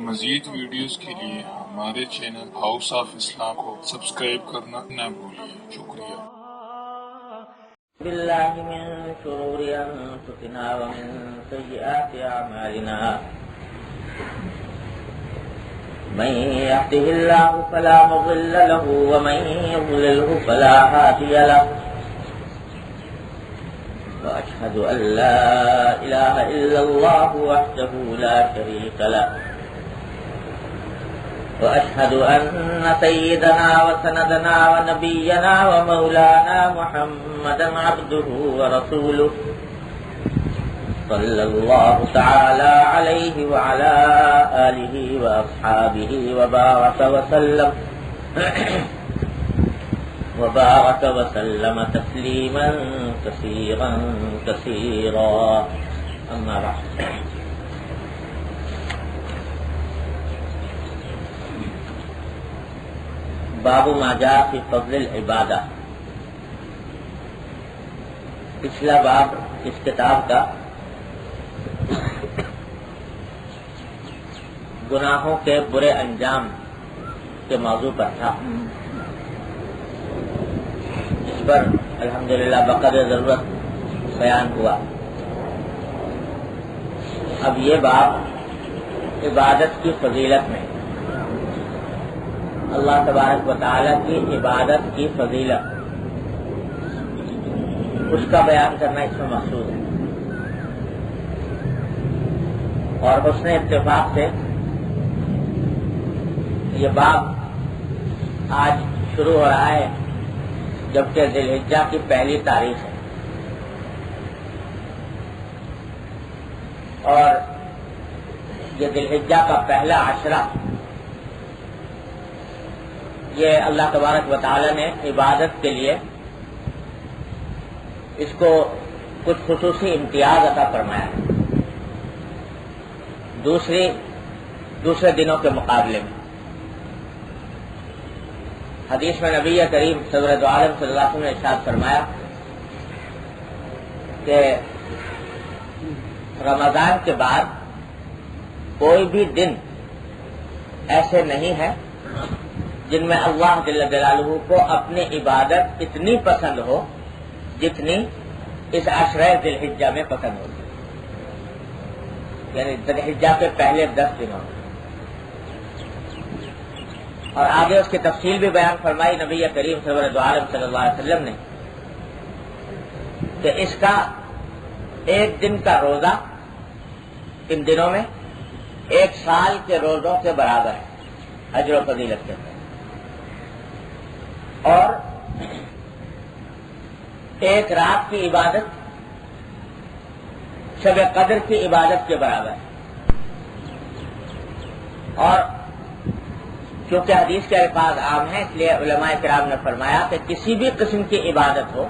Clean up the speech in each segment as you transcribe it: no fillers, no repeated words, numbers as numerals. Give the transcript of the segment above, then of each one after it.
مزید ویڈیوز کے لیے ہمارے چینل ہاؤس آف اسلام کو سبسکرائب کرنا نہ بھولیے۔ شکریہ۔ باللہ من شرور انفسنا ومن سیئات اعمالنا من يهده الله فلا مضل له ومن يضلله فلا هادي له وأشهد أن لا إله إلا الله وحده لا شريك له وأشهد أن سيدنا وسندنا ونبينا ومولانا محمدا عبده ورسوله صلى الله تعالى عليه وعلى آله وأصحابه وبارك وسلم تسليما كثيرا كثيرا أما بعد باب ما جاء في فضل العبادة۔ پچھلا باب اس کتاب کا گناہوں کے برے انجام کے موضوع پر تھا، جس پر الحمدللہ بقدر ضرورت بیان ہوا۔ اب یہ باب عبادت کی فضیلت میں اللہ تبارک و تعالی کی عبادت کی فضیلت اس کا بیان کرنا اس میں مقصود ہے، اور حسن اتفاق سے یہ باب آج شروع ہو رہا ہے جبکہ ذی الحجہ کی پہلی تاریخ ہے، اور یہ ذی الحجہ کا پہلا عشرہ یہ اللہ تبارک و تعالی نے عبادت کے لیے اس کو کچھ خصوصی امتیاز عطا فرمایا ہے دوسرے دنوں کے مقابلے میں۔ حدیث میں نبی کریم سرور عالم صلی اللہ علیہ وسلم نے ارشاد فرمایا کہ رمضان کے بعد کوئی بھی دن ایسے نہیں ہے جن میں اللہ جل جلالہ کو اپنی عبادت اتنی پسند ہو جتنی اس عشرہ ذی الحجہ میں پسند ہوگی، یعنی ذی الحجہ کے پہلے 10 دنوں میں۔ اور آگے اس کی تفصیل بھی بیان فرمائی نبی کریم سرور عالم صلی اللہ علیہ وسلم نے کہ اس کا ایک دن کا روزہ ان دنوں میں 1 سال کے روزوں کے برابر ہے اجر و فضیلت کے، اور ایک رات کی عبادت شب قدر کی عبادت کے برابر ہے۔ اور کیونکہ حدیث کے الفاظ عام ہیں اس لیے علماء کرام نے فرمایا کہ کسی بھی قسم کی عبادت ہو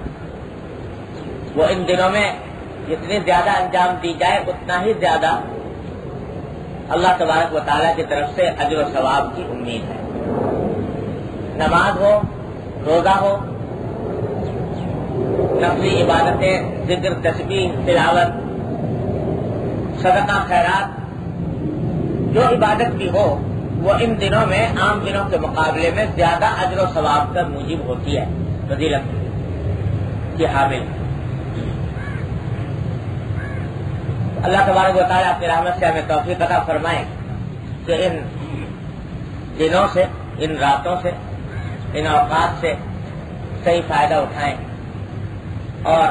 وہ ان دنوں میں جتنی زیادہ انجام دی جائے اتنا ہی زیادہ اللہ تبارک و تعالیٰ کی طرف سے اجر و ثواب کی امید ہے۔ نماز ہو، روزہ ہو، نفلی عبادتیں، ذکر، تسبیح، تلاوت، صدقہ، خیرات، جو عبادت بھی ہو وہ ان دنوں میں عام دنوں کے مقابلے میں زیادہ اجر و ثواب کا موجب ہوتی ہے، فضیلت کی حامل۔ اللہ تبارک و تعالیٰ اپنی رحمت سے ہمیں توفیق عطا فرمائے کہ ان دنوں سے، ان راتوں سے، ان اوقات سے صحیح فائدہ اٹھائیں، اور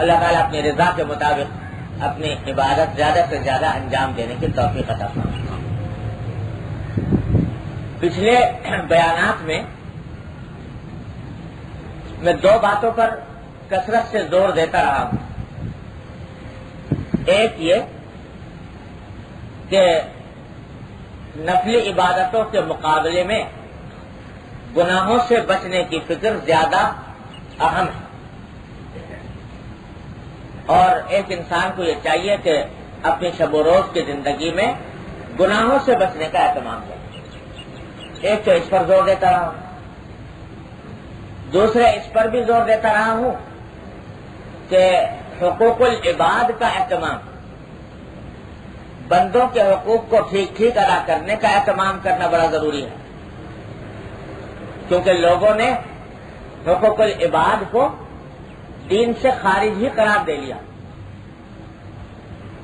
اللہ تعالیٰ اپنی رضا کے مطابق اپنی عبادت زیادہ سے زیادہ انجام دینے کی توفیق عطا فرمائے۔ پچھلے بیانات میں 2 باتوں پر کثرت سے زور دیتا رہا ہوں۔ ایک یہ کہ نفلی عبادتوں کے مقابلے میں گناہوں سے بچنے کی فکر زیادہ اہم ہے، اور ایک انسان کو یہ چاہیے کہ اپنی شب و روز کی زندگی میں گناہوں سے بچنے کا اہتمام کرے۔ ایک تو اس پر زور دیتا رہا ہوں، دوسرے اس پر بھی زور دیتا رہا ہوں کہ حقوق العباد کا اہتمام بندوں کے حقوق کو ٹھیک ٹھیک ادا کرنے کا اہتمام کرنا بڑا ضروری ہے، کیونکہ لوگوں نے حقوق العباد کو دین سے خارج ہی قرار دے لیا۔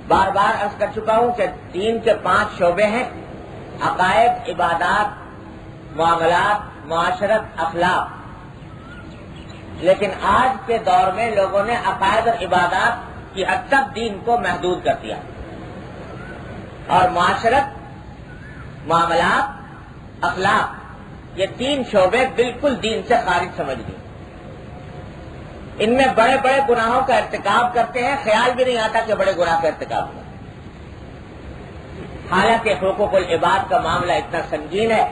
بار بار عرض کر چکا ہوں کہ دین کے 5 شعبے ہیں: عقائد، عبادات، معاملات، معاشرت، اخلاق۔ لیکن آج کے دور میں لوگوں نے عقائد اور عبادات کی حد تک دین کو محدود کر دیا، اور معاشرت، معاملات، اخلاق، یہ 3 شعبے بالکل دین سے خارج سمجھ گئے۔ ان میں بڑے بڑے گناہوں کا ارتکاب کرتے ہیں، خیال بھی نہیں آتا کہ بڑے گناہ کا ارتکاب ہو۔ حالانکہ حقوق العباد کا معاملہ اتنا سنگین ہے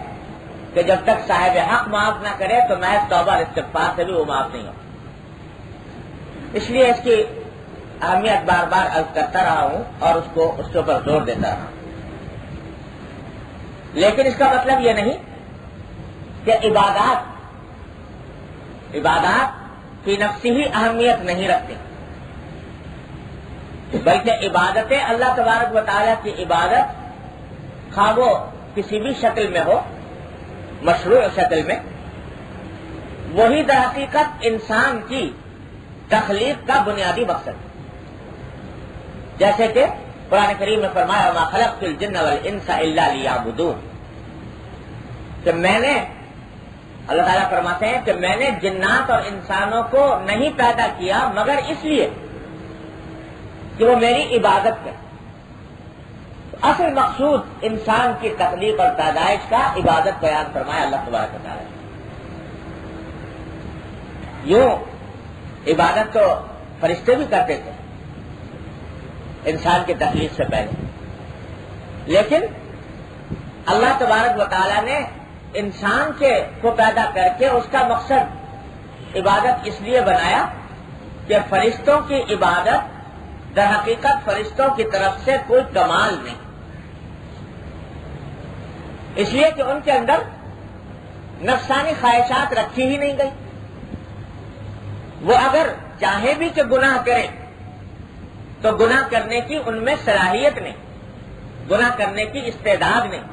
کہ جب تک صاحب حق معاف نہ کرے تو محض توبہ اور استغفار سے بھی وہ معاف نہیں ہو۔ اس لیے اس کی اہمیت بار بار عرض کرتا رہا ہوں اور اس کے اوپر زور دیتا رہا ہوں۔ لیکن اس کا مطلب یہ نہیں کہ عبادات فی نفسی ہی اہمیت نہیں رکھتے، بلکہ عبادتیں اللہ تبارک و تعالیٰ کی عبادت، خواہ وہ کسی بھی شکل میں ہو، مشروع شکل میں، وہی در حقیقت انسان کی تخلیق کا بنیادی مقصد ہے۔ جیسے کہ قرآن کریم میں فرمایا وما خلقت الجن والانس الا لیعبدون، کہ میں نے، اللہ تعالیٰ فرماتے ہیں کہ میں نے جنات اور انسانوں کو نہیں پیدا کیا مگر اس لیے کہ وہ میری عبادت کریں۔ اصل مقصود انسان کی تخلیق اور پیدائش کا عبادت بیان فرمایا اللہ تبارک و تعالیٰ۔ یوں عبادت تو فرشتے بھی کرتے تھے انسان کی تخلیق سے پہلے، لیکن اللہ تبارک و تعالیٰ نے انسان کو پیدا کر کے اس کا مقصد عبادت اس لیے بنایا کہ فرشتوں کی عبادت در حقیقت فرشتوں کی طرف سے کوئی کمال نہیں، اس لیے کہ ان کے اندر نفسانی خواہشات رکھی ہی نہیں گئی۔ وہ اگر چاہے بھی کہ گناہ کریں تو گناہ کرنے کی ان میں صلاحیت نہیں، گناہ کرنے کی استعداد نہیں،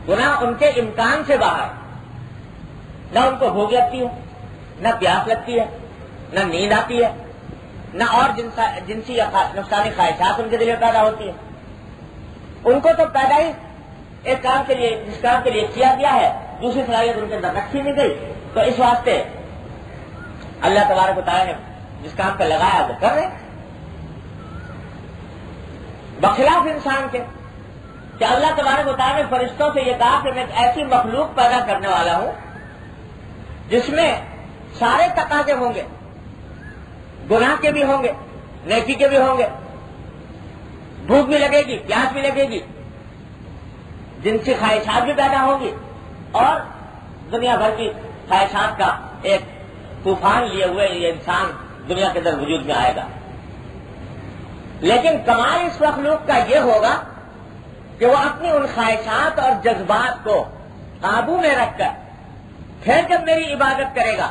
گناہ ان کے امکان سے باہر، نہ ان کو بھوک لگتی ہے، نہ پیاس لگتی ہے، نہ نیند آتی ہے، نہ اور جنسی یا نفسانی خواہشات ان کے دل میں پیدا ہوتی ہے۔ ان کو تو پیدا ہی ایک کام کے لیے، جس کام کے لیے کیا گیا ہے، دوسری صلاحیت ان کے اندر رکھی نہیں گئی، تو اس واسطے اللہ تبارک و تعالیٰ نے جس کام پہ لگایا وہ کر رہے ہیں، بخلاف انسان کے کہ اللہ تبارک و تعالیٰ نے فرشتوں سے یہ کہا کہ میں ایک ایسی مخلوق پیدا کرنے والا ہوں جس میں سارے تقاضے ہوں گے، گناہ کے بھی ہوں گے، نیکی کے بھی ہوں گے، بھوک بھی لگے گی، پیاس بھی لگے گی، جنسی خواہشات بھی پیدا ہوں گی، اور دنیا بھر کی خواہشات کا ایک طوفان لیے ہوئے یہ انسان دنیا کے اندر وجود میں آئے گا۔ لیکن کمال اس مخلوق کا یہ ہوگا کہ وہ اپنی ان خواہشات اور جذبات کو قابو میں رکھ کر پھر جب میری عبادت کرے گا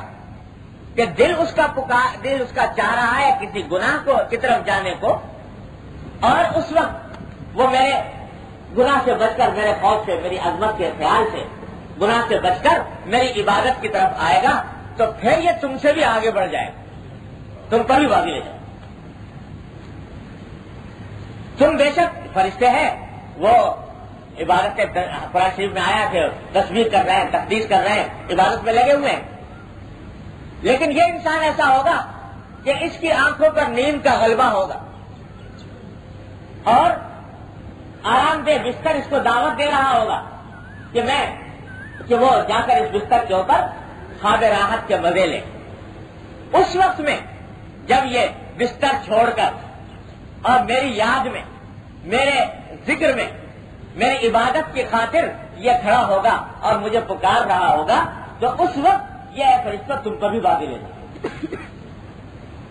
کہ دل اس کا چاہ رہا ہے کسی گناہ کی طرف جانے کو، اور اس وقت وہ میرے گناہ سے بچ کر، میرے خوف سے، میری عظمت کے خیال سے گناہ سے بچ کر میری عبادت کی طرف آئے گا، تو پھر یہ تم سے بھی آگے بڑھ جائے گا، تم پر بھی بازی لے جائے۔ تم بے شک فرشتے ہیں، وہ عبادت قرآن شریف میں آیا کہ تسبیح کر رہے ہیں، تقدیس کر رہے ہیں، عبادت میں لگے ہوئے ہیں، لیکن یہ انسان ایسا ہوگا کہ اس کی آنکھوں پر نیند کا غلبہ ہوگا، اور آرام دہ بستر اس کو دعوت دے رہا ہوگا کہ وہ جا کر اس بستر کے اوپر خواب راحت کے مزے لے۔ اس وقت میں جب یہ بستر چھوڑ کر اور میری یاد میں، میرے ذکر میں، میری عبادت کی خاطر یہ کھڑا ہوگا اور مجھے پکار رہا ہوگا، تو اس وقت یہ فرشتہ تم پر بھی بازی لے جائے۔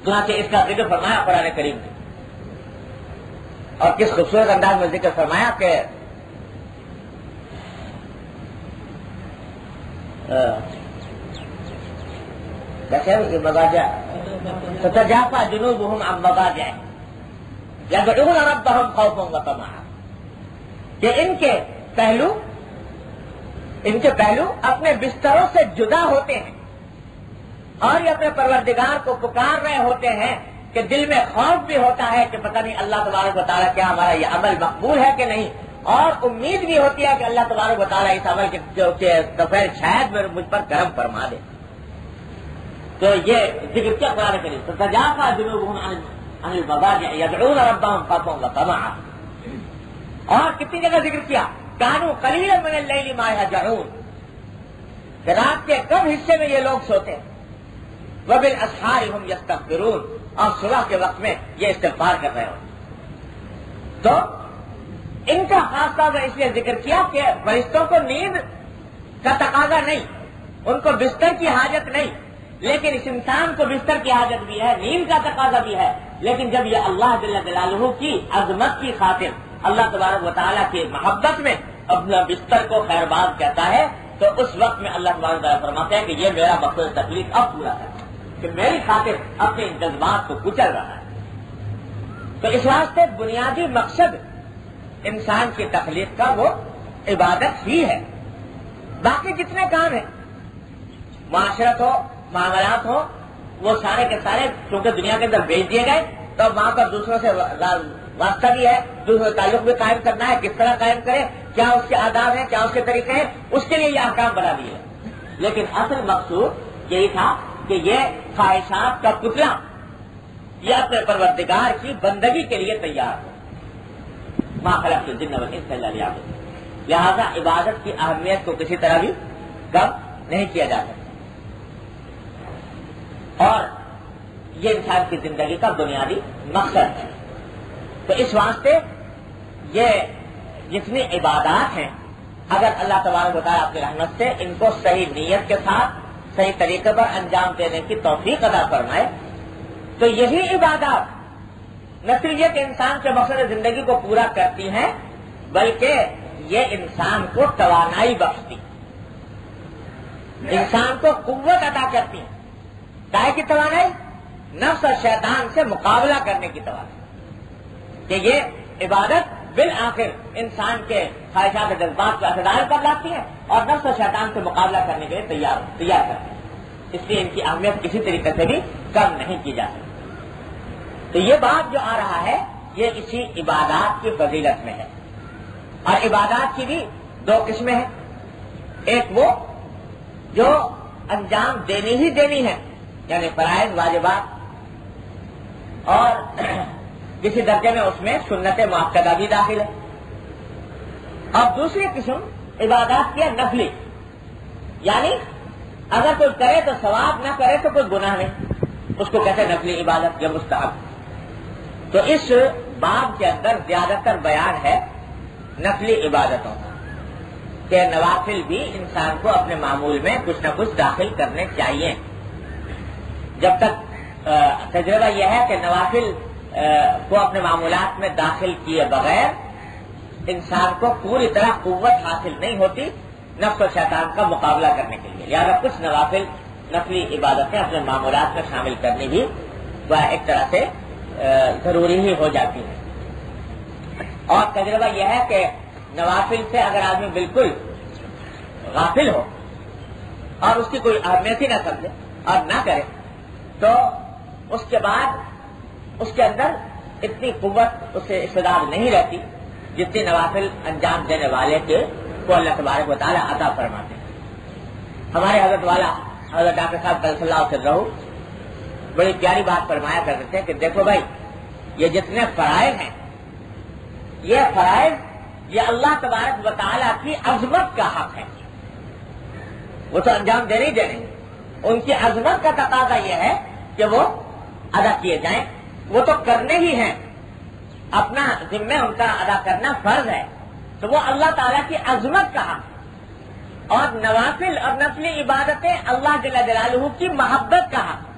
چنانچہ اس کا ذکر فرمایا قرآن کریم نے، اور کس خوبصورت انداز میں ذکر فرمایا کہ کیسے مضاجع تتجافى جنوبهم عن مضاجعهم، یدعون ربهم خوفا وطمعا، کہ ان کے پہلو اپنے بستروں سے جدا ہوتے ہیں اور یہ اپنے پروردگار کو پکار رہے ہوتے ہیں کہ دل میں خوف بھی ہوتا ہے کہ پتہ نہیں اللہ تبارک و تعالیٰ کیا ہمارا یہ عمل مقبول ہے کہ نہیں، اور امید بھی ہوتی ہے کہ اللہ تبارک و تعالیٰ اس عمل کے دوپہر شاید مجھ پر کرم فرما دے۔ تو یہ ذکر کیا قرآن کریم، تتجافى جنوبهم عن المضاجع يدعون ربهم خوفا وطمعا، اور کتنی جگہ ذکر کیا كانوا قليلا من الليل ما يهجعون، کہ رات کے کم حصے میں یہ لوگ سوتے ہیں، وبالاسحار هم يستغفرون، اور صبح کے وقت میں یہ استغفار کر رہے ہوتے۔ تو ان کا خاص طور پر اس لیے ذکر کیا کہ فرشتوں کو نیند کا تقاضا نہیں، ان کو بستر کی حاجت نہیں، لیکن اس انسان کو بستر کی حاجت بھی ہے، نیند کا تقاضا بھی ہے، لیکن جب یہ اللہ جل جلالہ کی عظمت کی خاطر اللہ تبارک و تعالیٰ کی محبت میں اپنا بستر کو خیر باز کہتا ہے، تو اس وقت میں اللہ تبارک و تعالیٰ فرماتا ہے کہ یہ میرا مقصد تخلیق اب پورا ہے، کہ میری خاطر اپنے ان جذبات کو کچل رہا ہے۔ تو اس واسطے بنیادی مقصد انسان کی تخلیق کا وہ عبادت ہی ہے۔ باقی جتنے کام ہیں، معاشرت ہو، معاملات ہو، وہ سارے کے سارے چونکہ دنیا کے اندر بھیج دیے گئے، تو وہاں پر دوسروں سے واسطہ بھی ہے، دوسروں سے تعلق بھی قائم کرنا ہے، کس طرح قائم کرے، کیا اس کے آداب ہیں، کیا اس کے طریقے ہیں، اس کے لیے یہ احکام بنا دیے۔ لیکن اصل مقصود یہی تھا کہ یہ خواہشات کا پتلا یہ اپنے پروردگار کی بندگی کے لیے تیار ہو۔ ما خلقت الجن والانس الا ليعبدون، لہذا عبادت کی اہمیت کو کسی طرح بھی کم نہیں کیا جا سکتا، اور یہ انسان کی زندگی کا بنیادی مقصد ہے۔ تو اس واسطے یہ جتنی عبادات ہیں، اگر اللہ تبارک و تعالیٰ اپنی رحمت سے ان کو صحیح نیت کے ساتھ صحیح طریقے پر انجام دینے کی توفیق عطا فرمائے، تو یہی عبادات نہ صرف یہ کہ انسان کے مقصد زندگی کو پورا کرتی ہیں، بلکہ یہ انسان کو توانائی بخشتی، انسان کو قوت عطا کرتی ہیں۔ کائے کی توانائی؟ نفس اور شیطان سے مقابلہ کرنے کی توانائی، کہ یہ عبادت بالآخر انسان کے خواہشات و جذبات کو اثردار کر لاتی ہے اور نفس و شیطان سے مقابلہ کرنے کے لیے تیار کرتی ہے۔ اس لیے ان کی اہمیت کسی طریقے سے بھی کم نہیں کی جا سکتی۔ تو یہ بات جو آ رہا ہے یہ اسی عبادات کی فضیلت میں ہے، اور عبادات کی بھی دو قسمیں ہیں، ایک وہ جو انجام دینی ہی دینی ہے، یعنی فرائض واجبات، اور کسی درجے میں اس میں سنت مؤکدہ بھی داخل ہے، اور دوسری قسم عبادات کی ہے نفلی، یعنی اگر کوئی کرے تو ثواب، نہ کرے تو کوئی گناہ نہیں، اس کو کہتے ہیں نفلی عبادت یا مستحب۔ تو اس باب کے اندر زیادہ تر بیان ہے نفلی عبادتوں کا، کہ نوافل بھی انسان کو اپنے معمول میں کچھ نہ کچھ داخل کرنے چاہیے۔ جب تک تجربہ یہ ہے کہ نوافل کو اپنے معمولات میں داخل کیے بغیر انسان کو پوری طرح قوت حاصل نہیں ہوتی نفس و شیطان کا مقابلہ کرنے کے لیے، لہذا کچھ نوافل نفلی عبادتیں اپنے معمولات میں شامل کرنی بھی ایک طرح سے ضروری ہی ہو جاتی ہے۔ اور تجربہ یہ ہے کہ نوافل سے اگر آدمی بالکل غافل ہو اور اس کی کوئی اہمیت ہی نہ سمجھے اور نہ کرے، تو اس کے بعد اس کے اندر اتنی قوت اسے استعداد نہیں رہتی جتنی نوافل انجام دینے والے کے کو اللہ تبارک و تعالیٰ عطا فرماتے ہیں۔ ہمارے حضرت والا حضرت ڈاکٹر صاحب صلی اللہ علیہ وسلم بڑی پیاری بات فرمایا کرتے تھے کہ دیکھو بھائی، یہ جتنے فرائض ہیں، یہ فرائض یہ اللہ تبارک و تعالیٰ کی عظمت کا حق ہے، وہ تو انجام دینے ہی دینے، ان کی عظمت کا تقاضا یہ ہے کہ وہ ادا کیے جائیں، وہ تو کرنے ہی ہیں، اپنا ذمہ ان کا ادا کرنا فرض ہے، تو وہ اللہ تعالیٰ کی عظمت کا حق ہے۔ اور نوافل اور نفلی عبادتیں اللہ جل جلالہ کی محبت کا حق ہے۔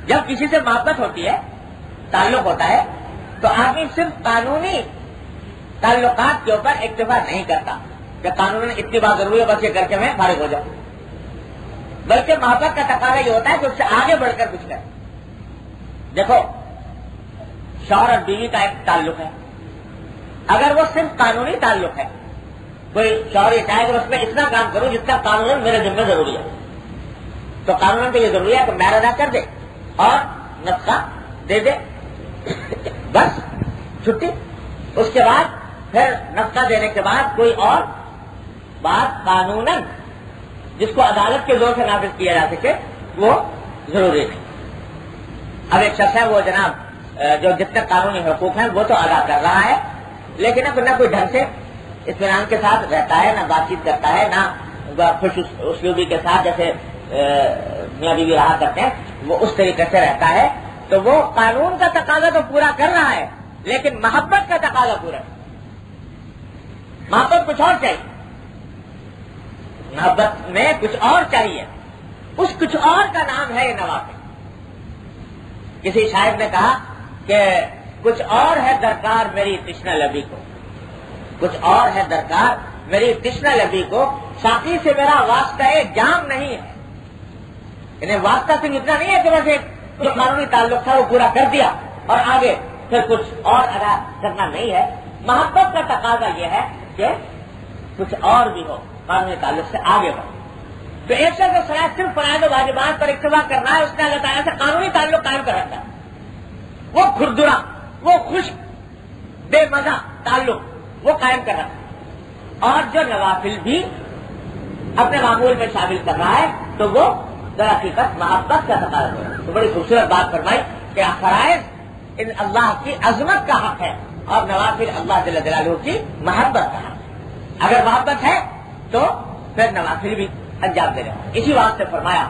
جب کسی سے محبت ہوتی ہے، تعلق ہوتا ہے، تو آدمی صرف قانونی تعلقات کے اوپر اکتفا نہیں کرتا کہ قانون اتنی بات ضروری ہے بس یہ کر کے میں فارغ ہو جاؤں، بلکہ محبت کا تقاضا یہ ہوتا ہے کہ اس سے آگے بڑھ کر کچھ کرے۔ دیکھو شوہر اور بیوی کا ایک تعلق ہے، اگر وہ صرف قانونی تعلق ہے، کوئی شوہر یہ چاہے کہ اس میں اتنا کام کروں جتنا قانون میرے ذمہ ضروری ہے، تو قانون تو یہ ضروری ہے کہ مہر ادا کر دے اور نفقہ دے دے، بس چھٹی۔ اس کے بعد پھر نفقہ دینے کے بعد کوئی اور بات قانوناً جس کو عدالت کے زور سے نافذ کیا جا سکے وہ ضروری نہیں۔ اب ایک شخص ہے وہ جناب جو جتنے قانونی حقوق ہیں وہ تو ادا کر رہا ہے، لیکن نہ کوئی ڈھنگ سے اطمینان کے ساتھ رہتا ہے، نہ بات چیت کرتا ہے، نہ خوش اسلوبی کے ساتھ جیسے میاں بیوی رہا کرتے ہیں وہ اس طریقے سے رہتا ہے، تو وہ قانون کا تقاضا تو پورا کر رہا ہے لیکن محبت کا تقاضا پورا ہے۔ محبت کچھ اور چاہیے، محبت میں کچھ اور چاہیے، اس کچھ اور کا نام ہے یہ نوافل۔ کسی شاعر نے کہا کہ کچھ اور ہے درکار میری تشنہ لبی کو، کچھ اور ہے درکار میری تشنہ لبی کو، ساقی سے میرا واسطہ جام نہیں ہے۔ یعنی واسطہ صرف اتنا نہیں ہے کہ بس ایک جو قانونی تعلق تھا وہ پورا کر دیا اور آگے پھر کچھ اور ادا کرنا نہیں ہے۔ محبت کا تقاضا یہ ہے کہ کچھ اور بھی ہو، قانونی تعلق سے آگے بڑھو۔ تو ایک شخص صرف فرائض و واجبات پر اکتفا کرنا ہے، اس نے اللہ تعالیٰ سے قانونی تعلق قائم کر رکھا ہے، وہ کھردرا، وہ خشک بے مزہ تعلق وہ قائم کر رکھا ہے، اور جو نوافل بھی اپنے معمول میں شامل کر رہا ہے تو وہ در حقیقت محبت کا تقاضا ہو رہا ہے۔ تو بڑی خوبصورت بات فرمائی کہ فرائض ان اللہ کی عظمت کا حق ہے اور نوافل اللہ جل جلالہ کی محبت کا حق ہے۔ اگر محبت ہے تو پھر نوافل بھی انجام دے رہے ہیں۔ اسی بات سے فرمایا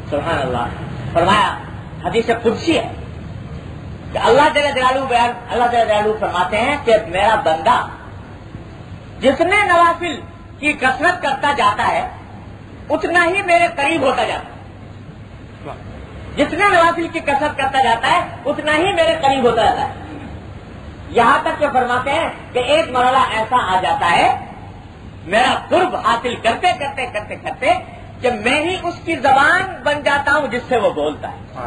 سبحان اللہ، فرمایا حدیث قدسی ہے کہ اللہ جل جلالہ فرماتے ہیں کہ میرا بندہ جتنے نوافل کی کثرت کرتا جاتا ہے اتنا ہی میرے قریب ہوتا جاتا ہے، جتنے نوافل کی کثرت کرتا جاتا ہے اتنا ہی میرے قریب ہوتا جاتا ہے، یہاں تک کہ فرماتے ہیں کہ ایک مرحلہ ایسا آ جاتا ہے میرا قرب حاصل کرتے کرتے کرتے کرتے کہ میں ہی اس کی زبان بن جاتا ہوں جس سے وہ بولتا ہے،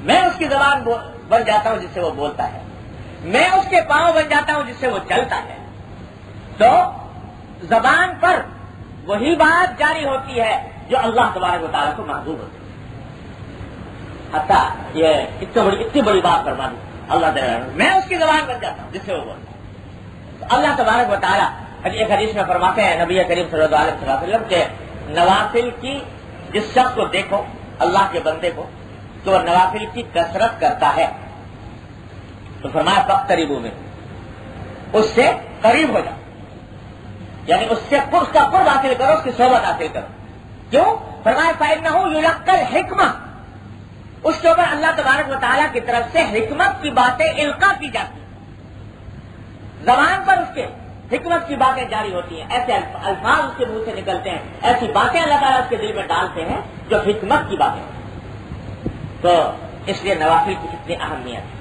میں اس کی زبان بن جاتا ہوں جس سے وہ بولتا ہے، میں اس کے پاؤں بن جاتا ہوں جس سے وہ چلتا ہے۔ تو زبان پر وہی بات جاری ہوتی ہے جو اللہ تبارک و تعالیٰ کو محبوب ہوتی ہے۔ حتیٰ یہ اتنی بڑی بات فرما دی اللہ تعالیٰ، میں اس کی زبان بن جاتا ہوں جس سے وہ بولتا ہے۔ تو اللہ تبارک و تعالیٰ ایک حدیث میں فرماتے ہیں نبی کریم صلی اللہ علیہ وسلم کہ نوافل کی جس شخص کو دیکھو اللہ کے بندے کو تو نوافل کی کثرت کرتا ہے تو فرمایا فاقتربوا منہ، اس سے قریب ہو جاؤ، یعنی اس سے اس کا قرب حاصل کرو، اس کی صحبت حاصل کرو۔ کیوں؟ فرمایا فإنہ یلقی الحکمہ، اس کے اوپر اللہ تبارک و تعالیٰ کی طرف سے حکمت کی باتیں القا کی جاتی ہیں، زبان پر اس کے حکمت کی باتیں جاری ہوتی ہیں، ایسے الفاظ اس کے منہ سے نکلتے ہیں، ایسی باتیں اللہ تعالیٰ اس کے دل میں ڈالتے ہیں جو حکمت کی باتیں ہیں۔ تو اس لیے نوافل کی اتنی اہمیت ہے،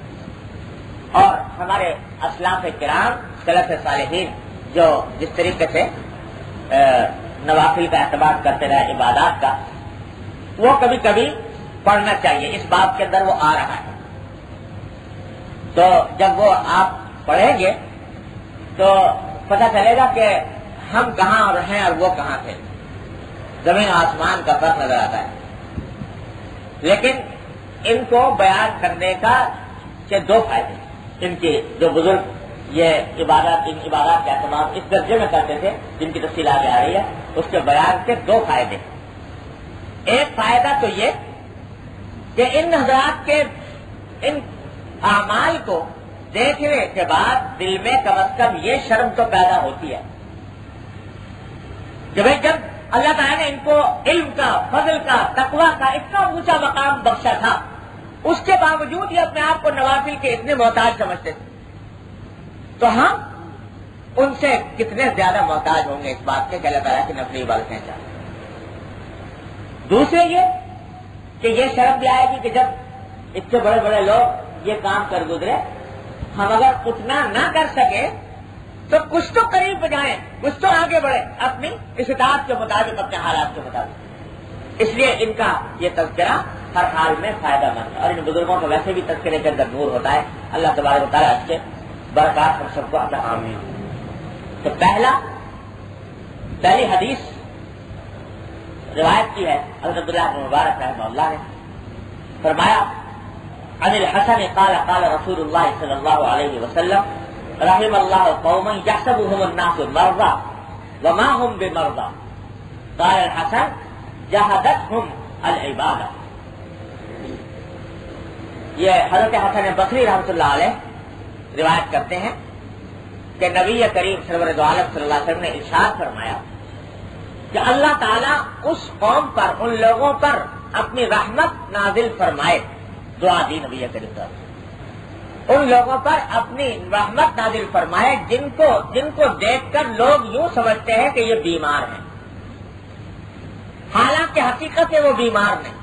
اور ہمارے اسلاف کرام سلف صالحین جو جس طریقے سے نوافل کا اعتبار کرتے رہے عبادات کا، وہ کبھی کبھی پڑھنا چاہیے، اس باب کے اندر وہ آ رہا ہے۔ تو جب وہ آپ پڑھیں گے تو پتہ چلے گا کہ ہم کہاں اور ہیں اور وہ کہاں تھے، زمین و آسمان کا فرق نظر آتا ہے۔ لیکن ان کو بیان کرنے کا کہ دو فائدے، ان کے جو بزرگ یہ ان عبادات کا اہتمام اس درجے میں کرتے تھے جن کی تفصیل آگے آ رہی ہے، اس کے بیان کے دو فائدے۔ ایک فائدہ تو یہ کہ ان حضرات کے ان اعمال کو دیکھنے کے بعد دل میں کم از کم یہ شرم تو پیدا ہوتی ہے کہ بھئی جب اللہ تعالیٰ نے ان کو علم کا، فضل کا، تقوی کا اتنا اونچا مقام بخشا تھا، اس کے باوجود یہ اپنے آپ کو نوافل کے اتنے محتاج سمجھتے تھے، تو ہم ان سے کتنے زیادہ محتاج ہوں گے اس بات کے کہ اللہ تعالیٰ کی نفلی عبادتیں چاہتے ہیں۔ دوسرے یہ کہ یہ شرم بھی آئے گی کہ جب اتنے بڑے بڑے لوگ یہ کام کر گزرے، ہم اگر اتنا نہ کر سکے تو کچھ تو قریب جائیں، کچھ تو آگے بڑھیں اپنی استطاعت کے مطابق، اپنے حالات کے مطابق۔ اس لیے ان کا یہ تذکرہ ہر حال میں فائدہ مند ہے، اور ان بزرگوں کو ویسے بھی تذکرے کے اندر نور ہوتا ہے. اللہ تبارک و تعالیٰ اس کے برکات ہم سب کو عطا فرمائے. تو پہلی حدیث روایت کی ہے حضرت عبداللہ بن مبارک رحمہ اللہ نے. فرمایا عن الحسن قال قال رسول اللہ صلی اللہ علیہ وسلم رحم اللہ قوما يحسبهم الناس مرضى وما هم بمرضى قال الحسن جهدتهم العبادة. یہ حضرت حسن بصری رحمۃ اللہ علیہ روایت کرتے ہیں کہ نبی کریم سرور دو عالم صلی اللہ علیہ وسلم نے ارشاد فرمایا کہ اللہ تعالیٰ اس قوم پر، ان لوگوں پر اپنی رحمت نازل فرمائے. دعا دی نبی کریم صلی اللہ علیہ وسلم، ان لوگوں پر اپنی رحمت نازل فرمائے جن کو دیکھ کر لوگ یوں سمجھتے ہیں کہ یہ بیمار ہیں، حالانکہ حقیقت میں وہ بیمار نہیں.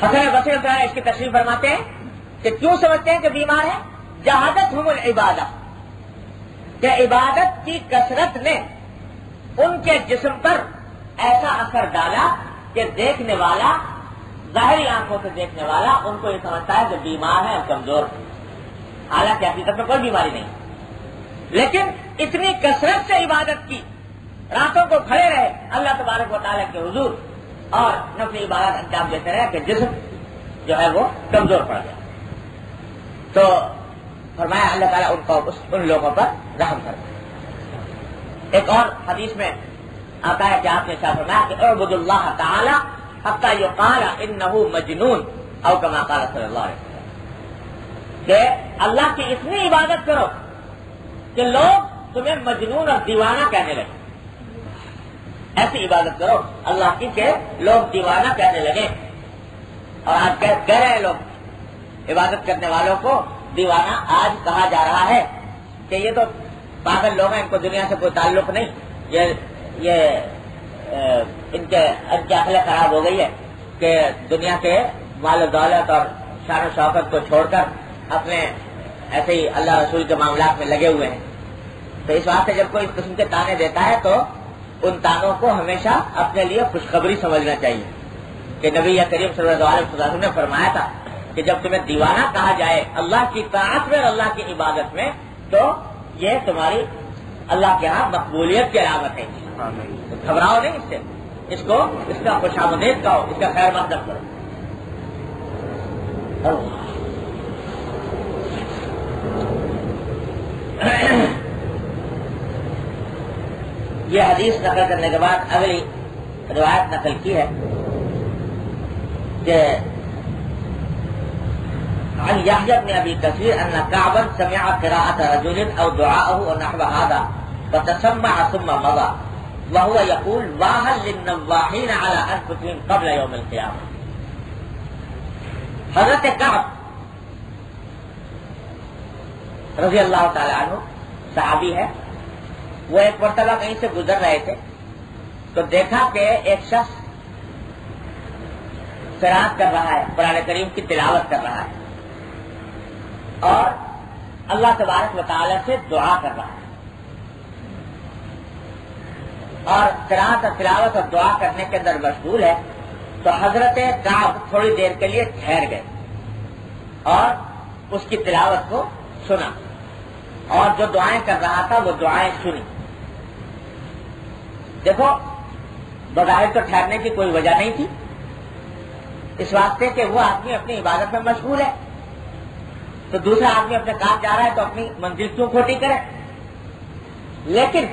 حسن بصری اس کی تشریح فرماتے ہیں کہ کیوں سمجھتے ہیں کہ بیمار ہے؟ جہادتہم العبادہ، کہ عبادت کی کثرت نے ان کے جسم پر ایسا اثر ڈالا کہ دیکھنے والا، ظاہری آنکھوں سے دیکھنے والا ان کو یہ سمجھتا ہے کہ بیمار ہے اور کمزور ہے، حالانکہ حقیقت میں کوئی بیماری نہیں. لیکن اتنی کثرت سے عبادت کی، راتوں کو کھڑے رہے اللہ تبارک و تعالیٰ کے حضور اور نفلی عبادت انجام دیتے رہے کہ جسم جو ہے وہ کمزور پڑ گیا. تو فرمایا اللہ تعالیٰ ان لوگوں پر رحم فرمائے. ایک اور حدیث میں آتا ہے کہ آپ نے شاہ فرمایا کہ اعبد اللہ تعالی حتی یقال انہ مجنون او کما قال صلی اللہ علیہ وسلم، کہ اللہ کی اتنی عبادت کرو کہ لوگ تمہیں مجنون اور دیوانہ کہنے لگے. ایسی عبادت کرو اللہ کی کہ لوگ دیوانہ کہنے لگے. اور آج کہہ رہے ہیں لوگ عبادت کرنے والوں کو دیوانہ آج کہا جا رہا ہے کہ یہ تو پاگل لوگ ہیں، ان کو دنیا سے کوئی تعلق نہیں، یہ ان کے عقل خراب ہو گئی ہے کہ دنیا کے مال و دولت اور شان و شوکت کو چھوڑ کر اپنے ایسے ہی اللہ رسول کے معاملات میں لگے ہوئے ہیں. تو اس واسطے جب کوئی اس قسم کے تانے دیتا ہے تو ان تانوں کو ہمیشہ اپنے لیے خوشخبری سمجھنا چاہیے کہ نبی کریم صلی اللہ علیہ وسلم نے فرمایا تھا کہ جب تمہیں دیوانہ کہا جائے اللہ کی طاعت میں اور اللہ کی عبادت میں تو یہ تمہاری اللہ کے ہاں مقبولیت کی علامت ہے. تو گھبراؤ نہیں اس سے، اس کا خوش آمدید کہو، اس کا خیر مقدم کرو. یہ حدیث نقل کرنے کے بعد اگلی روایت نقل کی ہے کہ عن يحيى بن ابي كثير ان كعبا سمع قراءة رجل او دعاءه ونحو هذا فتسمع ثم مضى وهو يقول واهل للنواحين على انفسهم قبل يوم القيامة. حضرت کعب رضی اللہ تعالی عنہ صحابی ہے، وہ ایک مرتبہ کہیں سے گزر رہے تھے تو دیکھا کہ ایک شخص قرات کر رہا ہے، قرآن کریم کی تلاوت کر رہا ہے اور اللہ تبارک و تعالی سے دعا کر رہا ہے. اور قرات اور تلاوت اور دعا کرنے کے اندر مشغول ہے. تو حضرت کعب تھوڑی دیر کے لیے ٹھہر گئے اور اس کی تلاوت کو سنا اور جو دعائیں کر رہا تھا وہ دعائیں سنی. دیکھو بظاہر تو ٹھہرنے کی کوئی وجہ نہیں تھی، اس واسطے کہ وہ آدمی اپنی عبادت میں مشغول ہے، تو دوسرا آدمی اپنے کام جا رہا ہے تو اپنی منزل کیوں کھوٹی کرے. لیکن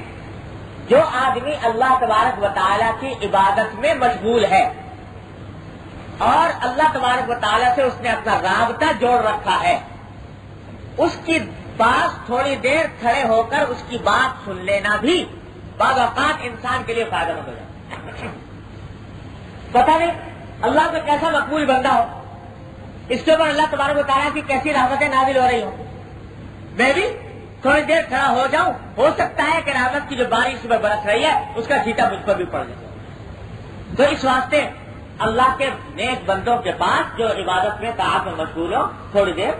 جو آدمی اللہ تبارک و تعالیٰ کی عبادت میں مشغول ہے اور اللہ تبارک و تعالیٰ سے اس نے اپنا رابطہ جوڑ رکھا ہے، اس کی پاس تھوڑی دیر کھڑے ہو کر اس کی بات سن لینا بھی بعض اوقات انسان کے لیے فائدہ مند ہو جاتا ہے. پتہ نہیں اللہ کا کیسا مقبول بندہ ہو، اس کے اوپر اللہ تبارک و تعالیٰ کی کیسی رحمتیں نازل ہو رہی ہوں، میں بھی تھوڑی دیر کھڑا ہو جاؤں، ہو سکتا ہے کہ رحمت کی جو بارش میں برس رہی ہے اس کا چھیٹا مجھ پر بھی پڑ جائے. تو اس واسطے اللہ کے نیک بندوں کے پاس جو عبادت میں طاعت میں مشغول ہو تھوڑی دیر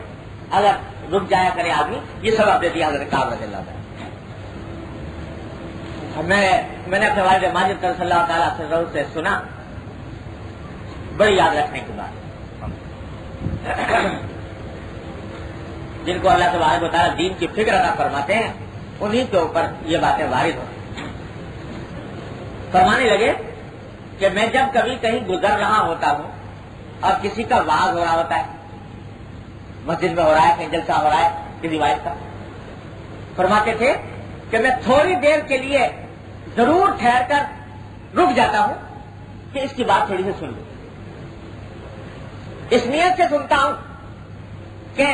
اگر رک جایا کرے آدمی، یہ سبب دے دیا حضرت کعب رضی اللہ تعالیٰ. میں نے اپنے والد ماجد صلی اللہ تعالیٰ سے سنا بڑی یاد رکھنے کی بات، جن کو اللہ تبارک و تعالیٰ دین کی فکر عطا فرماتے ہیں انہیں کے اوپر یہ باتیں وارد ہوں۔ فرمانے لگے کہ میں جب کبھی کہیں گزر رہا ہوتا ہوں اور کسی کا وعظ ہو رہا ہوتا ہے، مسجد میں ہو رہا ہے، کہیں جلسہ ہو رہا ہے کسی وائز کا، فرماتے تھے کہ میں تھوڑی دیر کے لیے ضرور ٹھہر کر رک جاتا ہوں کہ اس کی بات تھوڑی سی سن لوں، اس نیت سے سنتا ہوں کہ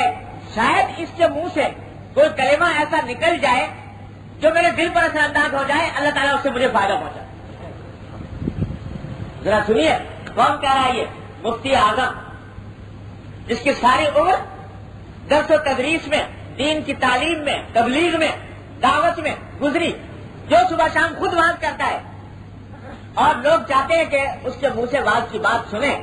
شاید اس کے منہ سے کوئی کلمہ ایسا نکل جائے جو میرے دل پر اثر انداز ہو جائے، اللہ تعالیٰ اس سے مجھے فائدہ پہنچا۔ ذرا سنیے کون کہہ رہا ہے؟ یہ مفتی اعظم، جس کی ساری عمر درس و تدریس میں، دین کی تعلیم میں، تبلیغ میں، دعوت میں گزری، جو صبح شام خود واز کرتا ہے اور لوگ چاہتے ہیں کہ اس کے منہ سے واز کی بات سنیں،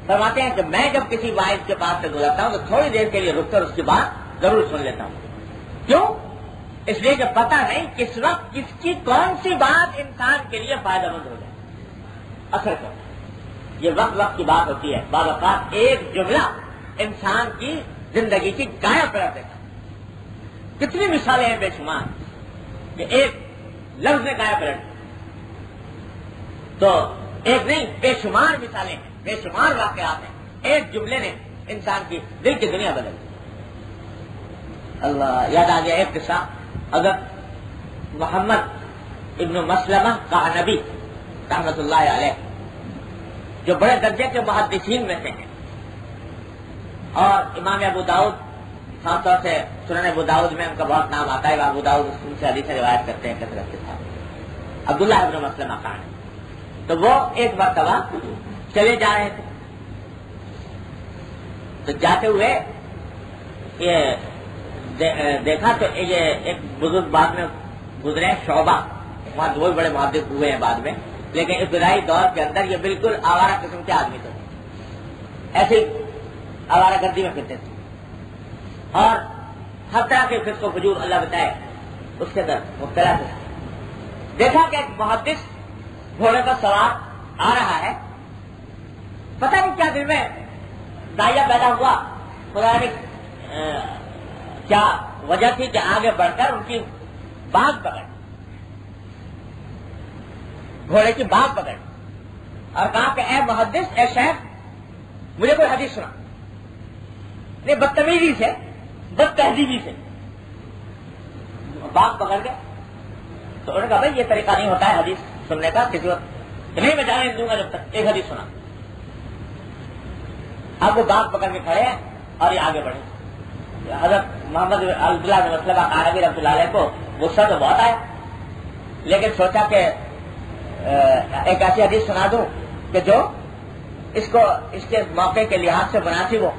فرماتے ہیں کہ میں جب کسی واعظ کے پاس سے گزرتا ہوں تو تھوڑی دیر کے لیے رک کر اس کی بات ضرور سن لیتا ہوں۔ کیوں؟ اس لیے کہ پتہ نہیں کس وقت کس کی کون سی بات انسان کے لیے فائدہ مند ہو جائے، اثر کر۔ یہ وقت وقت کی بات ہوتی ہے، بعض اوقات ایک جملہ انسان کی زندگی کی گایا پلٹ دیتا ہے۔ کتنی مثالیں ہیں بے شمار کہ ایک لفظ نے گایا پلٹ، تو ایک نہیں بے شمار مثالیں ہیں، بے شمار واقعات ہیں، ایک جملے نے انسان کی دل کی دنیا بدل دی۔ اللہ یاد آ گیا ایک قصہ، حضرت محمد ابن مسلمہ قعنبی رحمۃ اللہ علیہ، جو بڑے درجے کے محدثین میں سے ہیں، اور امام ابو داؤد خاص طور سے سنن ابو داؤد میں ان کا بہت نام آتا ہے، ابو داؤد ان سے حدیث روایت کرتے ہیں کثرت کے ساتھ، عبداللہ ابن مسلمہ قعنبی۔ تو وہ ایک مرتبہ چلے جا رہے تھے، تو جاتے ہوئے یہ دیکھا تو یہ ایک بزرگ بعد میں گزرے شعبہ، وہاں دو بڑے محدث ہوئے ہیں بعد میں، لیکن ابتدائی دور کے اندر یہ بالکل آوارہ قسم کے آدمی تھے، ایسے آوارہ گردی میں پھرتے تھے اور ہر طرح کے فسق و فجور اللہ بتائے اس کے اندر مبتلا تھے۔ دیکھا کہ ایک محدث گھوڑے پر سوار آ رہا ہے، پتہ نہیں کیا دل میں دائیا پیدا ہوا، خدا نے کیا وجہ تھی کہ آگے بڑھ کر ان کی باغ پکڑ، گھوڑے کی باغ پکڑ اور کہا کہ اے محدث، اے شیخ، مجھے کوئی حدیث سنا۔ نہیں، بدتمیزی سے، بد تہذیبی سے باغ پکڑ کے، تو انہوں نے کہا بھائی یہ طریقہ نہیں ہوتا ہے حدیث سننے کا کسی وقت، نہیں میں جانے دوں گا جب تک ایک حدیث سنا۔ اب وہ باغ پکڑ کے کھڑے ہیں اور یہ آگے بڑھے۔ حضرت محمد عبداللہ بن مسلمہ قعنبی رحمۃ اللہ علیہ کو غصہ تو بہت آیا، لیکن سوچا کہ ایک ایسی حدیث سنا دوں کہ جو اس کو اس کے موقع کے لحاظ سے مناسب ہو۔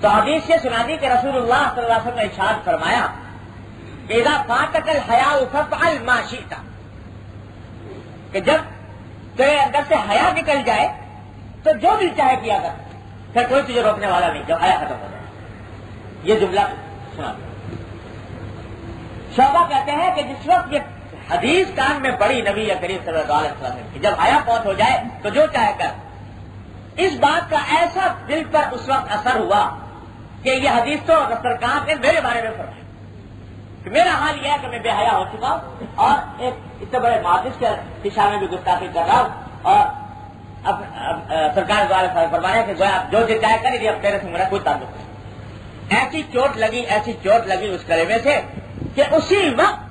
تو حدیث یہ سنا دی کہ رسول اللہ صلی اللہ علیہ وسلم نے ارشاد فرمایا کہ اذا فاتک الحیاء فافعل ما شئت، کہ جب تیرے اندر سے حیا نکل جائے تو جو دل چاہے کیا کر، پھر کوئی تجھے روکنے والا نہیں جب حیا ختم ہو جائے۔ یہ جملہ سنا۔ شعبہ کہتے ہیں کہ جس وقت یہ حدیث کان میں پڑی نبی کریم صلی اللہ علیہ وسلم کی، جب حیا پہنچ ہو جائے تو جو چاہے کر، اس بات کا ایسا دل پر اس وقت اثر ہوا کہ یہ حدیث تو سرکار نے میرے بارے میں فرمایا کہ میرا حال یہ ہے کہ میں بے حیا ہو چکا ہوں اور ایک اتنے بڑے محدث کے دشا میں بھی گستاخی کر رہا ہوں، اور اب سرکار دوارا فرمایا کہ جو جو چاہے کر، اب میرے سے میرا کوئی تعلق نہیں۔ ایسی چوٹ لگی اس کلمے سے کہ اسی وقت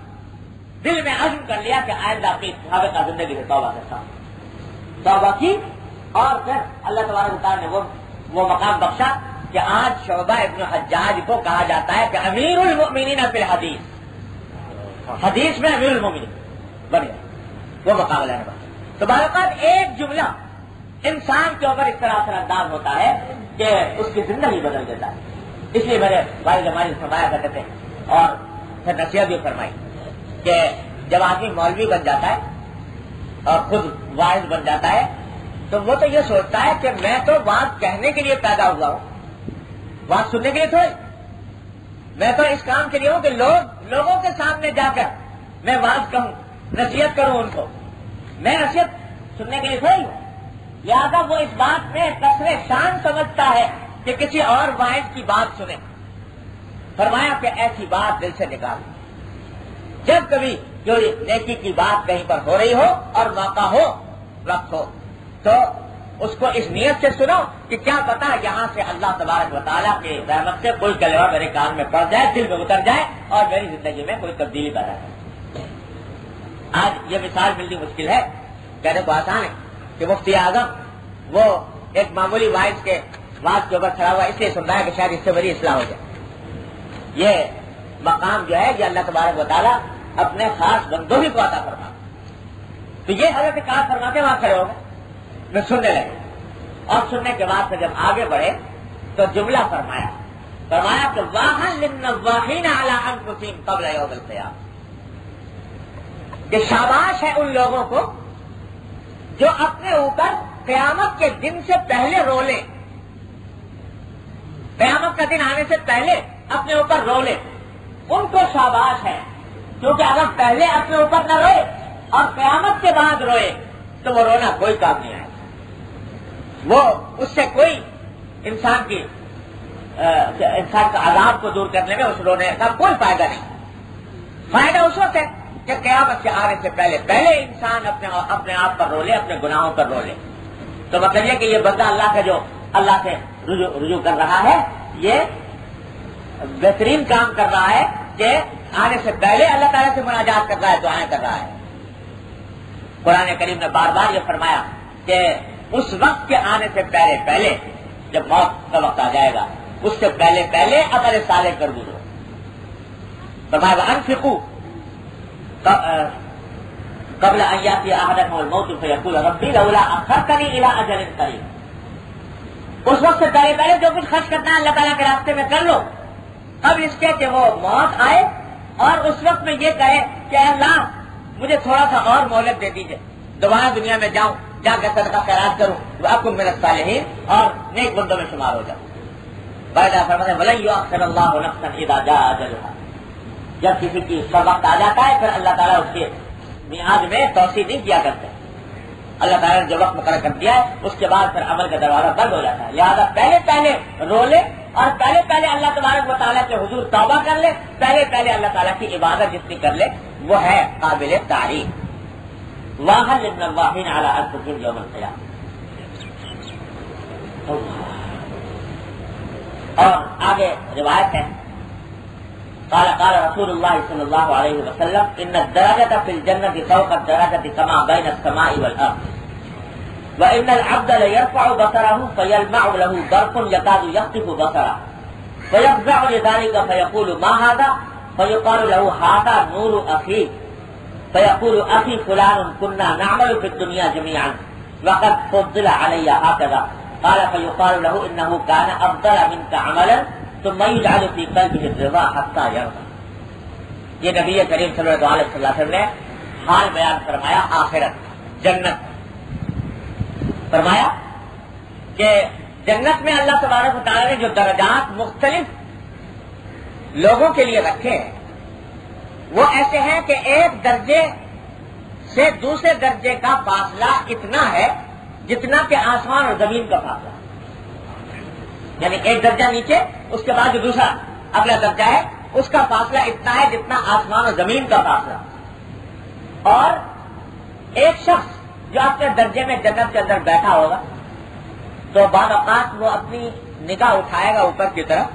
دل میں عزم کر لیا کہ آئندہ اپنی سابقہ زندگی سے توبہ کرتا ہوں، توبہ کی، اور پھر اللہ تبارک و تعالیٰ نے وہ مقام بخشا کہ آج شعبہ ابن حجاج کو کہا جاتا ہے کہ امیر المؤمنین فی الحدیث، حدیث میں امیر المؤمنین بن گیا، وہ مقام اللہ نے بخشا۔ تو بعض اوقات ایک جملہ انسان کے اوپر اس طرح اثر انداز ہوتا ہے کہ اس کی زندگی بدل دیتا ہے۔ اس لیے میرے والد ہماری فرمایا کرتے تھے اور پھر نصیحت بھی فرمائی کہ جب آدمی مولوی بن جاتا ہے اور خود واعظ بن جاتا ہے تو وہ تو یہ سوچتا ہے کہ میں تو بات کہنے کے لیے پیدا ہوا ہوں، بات سننے کے لیے تھوڑی، میں تو اس کام کے لیے ہوں کہ لوگوں کے سامنے جا کر میں بات کہوں، نصیحت کروں ان کو، میں نصیحت سننے کے لیے تھوڑی ہوں۔ لہذا وہ اس بات میں قصر شان سمجھتا ہے کہ کسی اور واحد کی بات سنے. فرمایا کہ ایسی بات دل سے نکال. جب کبھی جو نیکی کی بات کہیں پر ہو رہی ہو اور موقع ہو وقت ہو تو اس کو اس نیت سے سنو کہ کیا پتا یہاں سے اللہ تبارک و تعالیٰ کی رحمت سے کوئی کلمہ میرے کان میں پڑ جائے, دل میں اتر جائے اور میری زندگی میں کوئی تبدیلی پیدا کرے. آج یہ مثال ملنی مشکل ہے, کہنے کو آسان ہے کہ مفتی اعظم وہ ایک معمولی وائز کے بات کے اوپر کھڑا ہوا اس لیے سن رہا ہے کہ شاید اس سے بڑی اصلاح ہو جائے. یہ مقام جو ہے یہ اللہ تبارک و تعالیٰ اپنے خاص بندوں ہی کو عطا فرما. تو یہ حضرت کہا فرماتے وہاں کھڑے ہو گئے, میں سننے لگے اور سننے کے بعد سے جب آگے بڑھے تو جملہ فرمایا کہ واہن للنواحین علی انفسہم قبل یوم القیامہ, کہ شاباش ہے ان لوگوں کو جو اپنے اوپر قیامت کے دن سے پہلے رو لیں, قیامت کا دن آنے سے پہلے اپنے اوپر رو لیں. ان کو شاباش ہے, کیونکہ اگر پہلے اپنے اوپر نہ روئے اور قیامت کے بعد روئے تو وہ رونا کوئی کام نہیں آئے, وہ اس سے کوئی انسان کا عذاب کو دور کرنے میں اس رونے کا کوئی فائدہ نہیں. فائدہ اس وقت ہے کہ قیامت کے آنے سے پہلے انسان اپنے آپ پر رو لے, اپنے گناہوں پر رو لے. تو مطلب یہ کہ یہ بندہ اللہ کا جو اللہ سے رجوع کر رہا ہے یہ بہترین کام کر رہا ہے کہ آنے سے پہلے اللہ تعالیٰ سے مناجات کر رہا ہے, دعائیں کر رہا ہے. قرآن کریم نے بار بار یہ فرمایا کہ اس وقت کے آنے سے پہلے جب موت کا وقت آ جائے گا اس سے پہلے عمل صالح کر گزرو. فرمایا وانفقوا قبل ان یاتی احدکم الموت فیقول ربی لولا اخرتنی الی اجل قریب. اس وقت سے پہلے جو کچھ خرچ کرنا ہے اللہ تعالیٰ کے راستے میں کر لو, قبل اس کے کہ وہ موت آئے اور اس وقت میں یہ کہے کہ اللہ مجھے تھوڑا سا اور مہلت دے دیجیے, دوبارہ دنیا میں جاؤں, جا کر صدقہ خیرات کروں, وأكن من الصالحین, اور نیک بندوں میں شمار ہو جاؤں. بعد فرماتے ہیں وَلَن يُؤَخِّرَ اللَّهُ نَفْسًا إِذَا جَاءَ أَجَلُهَا, جب کسی کی اس کا وقت آ جاتا ہے پھر اللہ تعالیٰ اس کے میعاد میں توسیع نہیں کیا کرتے. اللہ تعالیٰ نے جو وقت مقرر کر دیا ہے اس کے بعد پھر عمل کا دروازہ بند ہو جاتا ہے. لہٰذا پہلے رو لے اور پہلے اللہ تبارک و تعالیٰ کے حضور توبہ کر لے, پہلے اللہ تعالیٰ کی عبادت جتنی کر لے وہ ہے قابل تعریف. واہن للنواحین علی انفسہم یوم القیامہ. اور آگے روایت ہے قال رسول اللہ صلی اللہ علیہ وسلم ان الدرجة في الجنة فوق الدرجة كما بين السماء والأرض وإن العبد ليرفع بصره فيلمع له برق يكاد يخطف بصره فيفزع لذلك فيقول ما هذا فيقال له هذا نور أخي فيقول أخي فلان كنا نعمل في الدنيا جميعا وقد فضل علي هكذا قال فيقال له إنه كان أفضل منك عملا ثم يجعل في قلبه الرضا حتى يرضى. یہ نبی کریم صلی اللہ علیہ وسلم نے حال بیان فرمایا آخرت, جنت. فرمایا کہ جنت میں اللہ تبارک و تعالیٰ نے جو درجات مختلف لوگوں کے لیے رکھے ہیں وہ ایسے ہیں کہ ایک درجے سے دوسرے درجے کا فاصلہ اتنا ہے جتنا کہ آسمان اور زمین کا فاصلہ, یعنی ایک درجہ نیچے اس کے بعد جو دوسرا اگلا درجہ ہے اس کا فاصلہ اتنا ہے جتنا آسمان اور زمین کا فاصلہ. اور ایک شخص جو اپنے درجے میں جنت کے اندر بیٹھا ہوگا تو بعض اوقات وہ اپنی نگاہ اٹھائے گا اوپر کی طرف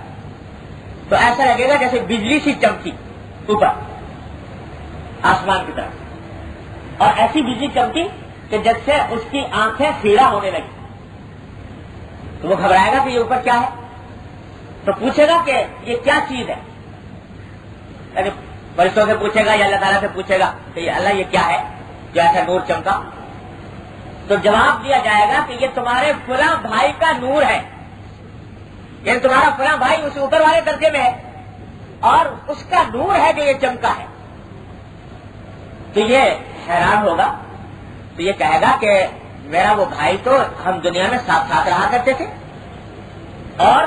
تو ایسا لگے گا جیسے بجلی سی چمکی اوپر آسمان کی طرف, اور ایسی بجلی چمکی کہ جس سے اس کی آنکھیں خیرہ ہونے لگی. تو وہ گھبرائے گا کہ یہ اوپر کیا ہے, تو پوچھے گا کہ یہ کیا چیز ہے, یعنی فرشتوں سے پوچھے گا یا اللہ تعالیٰ سے پوچھے گا کہ یہ اللہ یہ کیا ہے جو ایسا نور چمکا. تو جواب دیا جائے گا کہ یہ تمہارے فلاں بھائی کا نور ہے, یعنی تمہارا فلاں بھائی اس اوپر والے درجے میں ہے اور اس کا نور ہے جو یہ چمکا ہے. تو یہ حیران ہوگا, تو یہ کہے گا کہ میرا وہ بھائی تو ہم دنیا میں ساتھ رہا کرتے تھے اور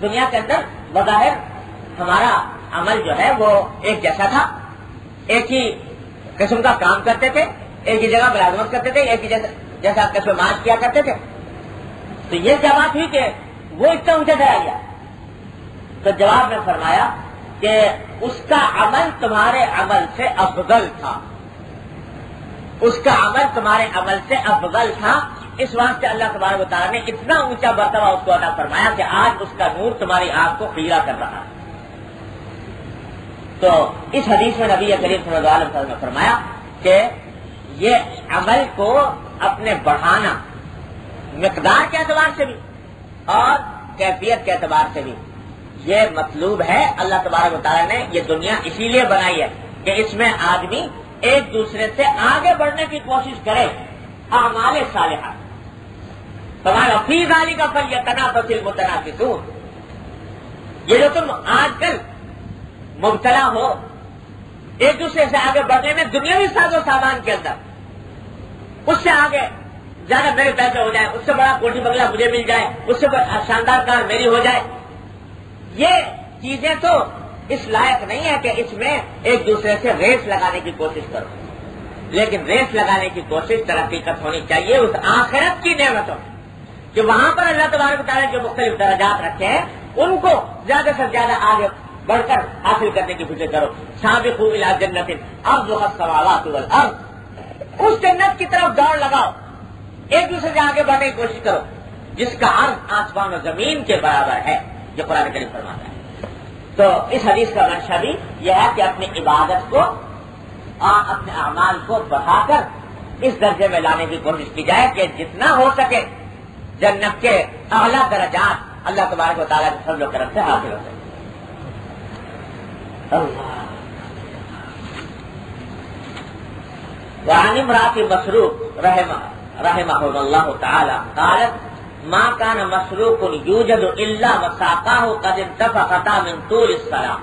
دنیا کے اندر بظاہر ہمارا عمل جو ہے وہ ایک جیسا تھا, ایک ہی قسم کا کام کرتے تھے, ایک ہی جگہ ملازمت کرتے تھے, ایک ہی جیسے آپ کسب ماج کیا کرتے تھے. تو یہ کیا بات ہوئی کہ وہ اتنا اونچا چلا گیا؟ تو جواب میں فرمایا کہ اس کا عمل تمہارے عمل سے افضل تھا، اس کا عمل تمہارے عمل سے افضل تھا. اس واسطے اللہ تبارک و تعالیٰ نے اتنا اونچا مرتبہ اس کو عطا فرمایا کہ آج اس کا نور تمہاری آنکھ کو خیرہ کر رہا ہے. تو اس حدیث میں نبی کریم صلی اللہ علیہ وسلم نے فرمایا کہ یہ عمل کو اپنے بڑھانا مقدار کے اعتبار سے بھی اور کیفیت کے اعتبار سے بھی یہ مطلوب ہے. اللہ تبارک و تعالیٰ نے یہ دنیا اسی لیے بنائی ہے کہ اس میں آدمی ایک دوسرے سے آگے بڑھنے کی کوشش کرے. اعمال صالحہ تمہارا فی ذالک فلیتنافس المتنافسون. یہ جو تم آج کل مبتلا ہو ایک دوسرے سے آگے بڑھنے میں دنیاوی ساز و سامان کے اندر، اس سے آگے زیادہ میرے پیسے ہو جائے، اس سے بڑا کوٹھی بنگلہ مجھے مل جائے، اس سے بڑا شاندار کار میری ہو جائے، یہ چیزیں تو اس لائق نہیں ہے کہ اس میں ایک دوسرے سے ریس لگانے کی کوشش کرو. لیکن ریس لگانے کی کوشش تحقیقت ہونی چاہیے اس آخرت کی نعمتوں کہ وہاں پر اللہ تبارک و تعالیٰ کے مختلف درجات رکھے ہیں، ان کو زیادہ سے زیادہ آگے بڑھ کر حاصل کرنے کی فکر کرو. سابقوا الی جنت عرضها السماوات والارض، اس جنت کی طرف دوڑ لگاؤ، ایک دوسرے سے آگے بڑھنے کی کوشش کرو جس کا عرض آسمان و زمین کے برابر ہے، جو قرآن کریم فرماتا ہے. تو اس حدیث کا منشا بھی یہ ہے کہ اپنی عبادت کو اور اپنے اعمال کو بڑھا کر اس درجے میں لانے کی کوشش کی جائے کہ جتنا ہو سکے جنت کے اعلیٰ درجات اللہ تبارک و تعالیٰ کے فضل و کرم سے حاصل ہو سکے. وعن امرأة مسروق رحمه الله تعالى قالت ما كان مسروق يوجد الا وساقاه قد انتفختا من طول الصلاة.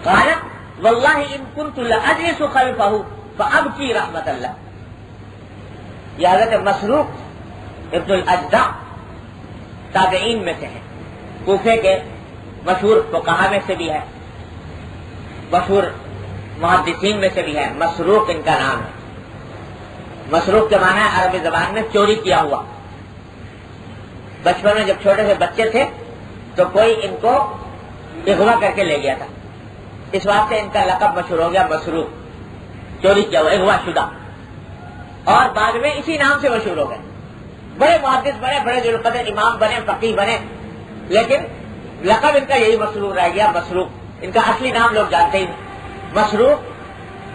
قالت والله ان كنت لاجلس خلفه فابكي رحمة الله. یہ حضرت مسروق ابن الاجدع تابعین میں سے ہیں، کوفے کے مشہور فقہاء میں سے بھی ہے، مشہور محدثین میں سے بھی ہے. مسروق ان کا نام ہے. مسروق کے معنی ہے عربی زبان میں چوری کیا ہوا. بچپن میں جب چھوٹے سے بچے تھے تو کوئی ان کو اغوا کر کے لے گیا تھا، اس واسطے ان کا لقب مشہور ہو گیا مسروق، چوری کیا ہوا، اغوا شدہ. اور بعد میں اسی نام سے مشہور ہو گئے. بڑے محدث بنے، بڑے ذو القدر امام بنے، فقیہ بنے، لیکن لقب ان کا یہی مشہور رہ گیا مسروق. ان کا اصلی نام لوگ جانتے ہی نہیں، مسروق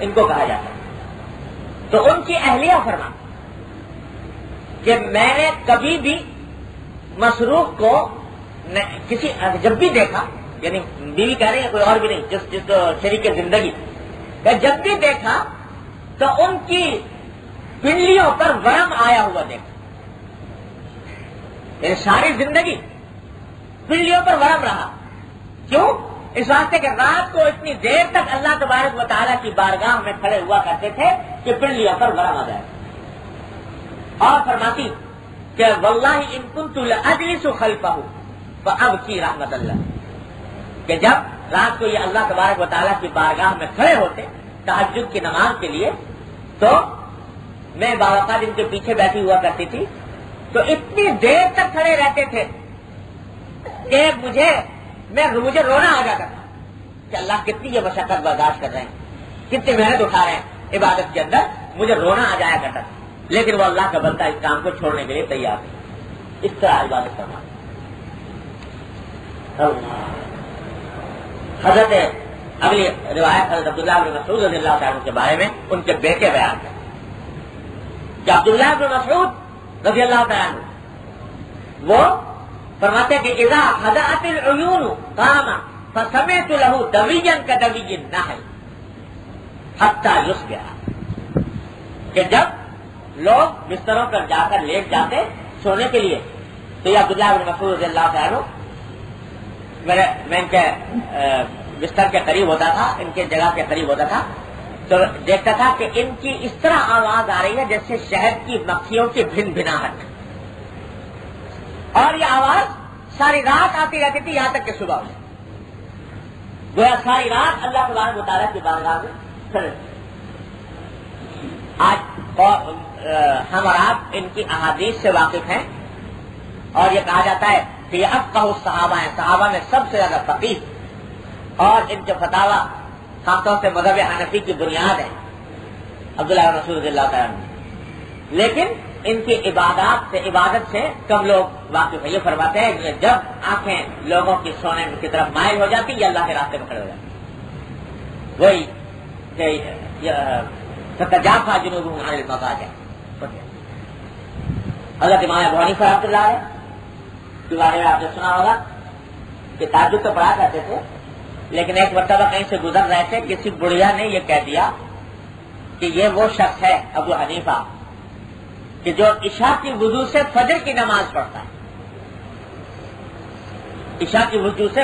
ان کو کہا جاتا ہے. تو ان کی اہلیہ فرما کہ میں نے کبھی بھی مسروق کو کسی جب بھی دیکھا، یعنی بیوی کہہ رہی ہے کوئی اور بھی نہیں، جس شریک زندگی، جب بھی دیکھا تو ان کی پنڈلیوں پر ورم آیا ہوا دیکھا. یعنی ساری زندگی پنڈلیوں پر ورم رہا. کیوں؟ اس واسطے کہ رات کو اتنی دیر تک اللہ تبارک و تعالیٰ کی بارگاہ میں کھڑے ہوا کرتے تھے کہ پنڈلیوں پر ورم آ جائے. اور فرماتی کہ واللہ ان كنت لاجلس خلفه فابكي رحمت اللہ، کہ جب رات کو یہ اللہ تبارک و تعالیٰ کی بارگاہ میں کھڑے ہوتے تہجد کی نماز کے لیے تو میں باوقات ان کے پیچھے بیٹھی ہوا کرتی تھی، تو اتنی دیر تک کھڑے رہتے تھے کہ مجھے رونا آ جاتا تھا کہ اللہ کتنی یہ مشقت برداشت کر رہے ہیں، کتنی محنت اٹھا رہے ہیں عبادت کے اندر، مجھے رونا آ جایا کرتا تھا. لیکن وہ اللہ کا بندہ اس کام کو چھوڑنے کے لیے تیار ہے. اس طرح عبادت کرنا. حضرت اگلی روایت حضرت عبداللہ بن مسعود رضی اللہ تعالیٰ کے بارے میں ان کے بیٹے بیان کرتے کہ عبداللہ بن مسعود رضی اللہ تعالیٰ وہ فرماتے کہ اذا حدأت العیون قام فسمعت له دویا کدوی النحل حتی یصبح، کہ جب لوگ بستروں پر جا کر لیٹ جاتے سونے کے لیے تو یہ عبداللہ بن مسعود رضی اللہ تعالیٰ میں ان کے بستر کے قریب ہوتا تھا، ان کے جگہ کے قریب ہوتا تھا، تو دیکھتا تھا کہ ان کی اس طرح آواز آ رہی ہے جیسے شہد کی مکھیوں کی بھن بھناہٹ، اور یہ آواز ساری رات آتی رہتی تھی یہاں تک کہ صبح ہو. گویا ساری رات اللہ تبارک و تعالیٰ کی بارگاہ میں کھڑے. آج ہم اور آپ ان کی احادیث سے واقف ہیں، اور یہ کہا جاتا ہے کہ یہ افقہ الصحابہ ہیں، صحابہ میں سب سے زیادہ فقیہ، اور ان کے فتاوی خاص طور سے مذہب حنفی کی بنیاد ہے عبداللہ بن مسعود رضی اللہ تعالیٰ عنہ۔ لیکن ان کی عبادت سے کم لوگ واقف ہیں۔ یہ فرماتے ہیں کہ جب آنکھیں لوگوں کی سونے کی طرف مائل ہو جاتی یہ اللہ کے راستے میں کھڑے ہو جاتے، وہی تتجافى جنوبهم عن المضاجع۔ حضرت امام ابو حنیفہ رحمۃ اللہ علیہ کے بارے میں آپ نے سنا ہوگا کہ تہجد تو پڑھا کرتے تھے، لیکن ایک مرتبہ کہیں سے گزر رہے تھے، کسی بڑھیا نے یہ کہہ دیا کہ یہ وہ شخص ہے ابو حنیفہ کہ جو عشاء کی وضو سے فجر کی نماز پڑھتا ہے، عشاء کی وضو سے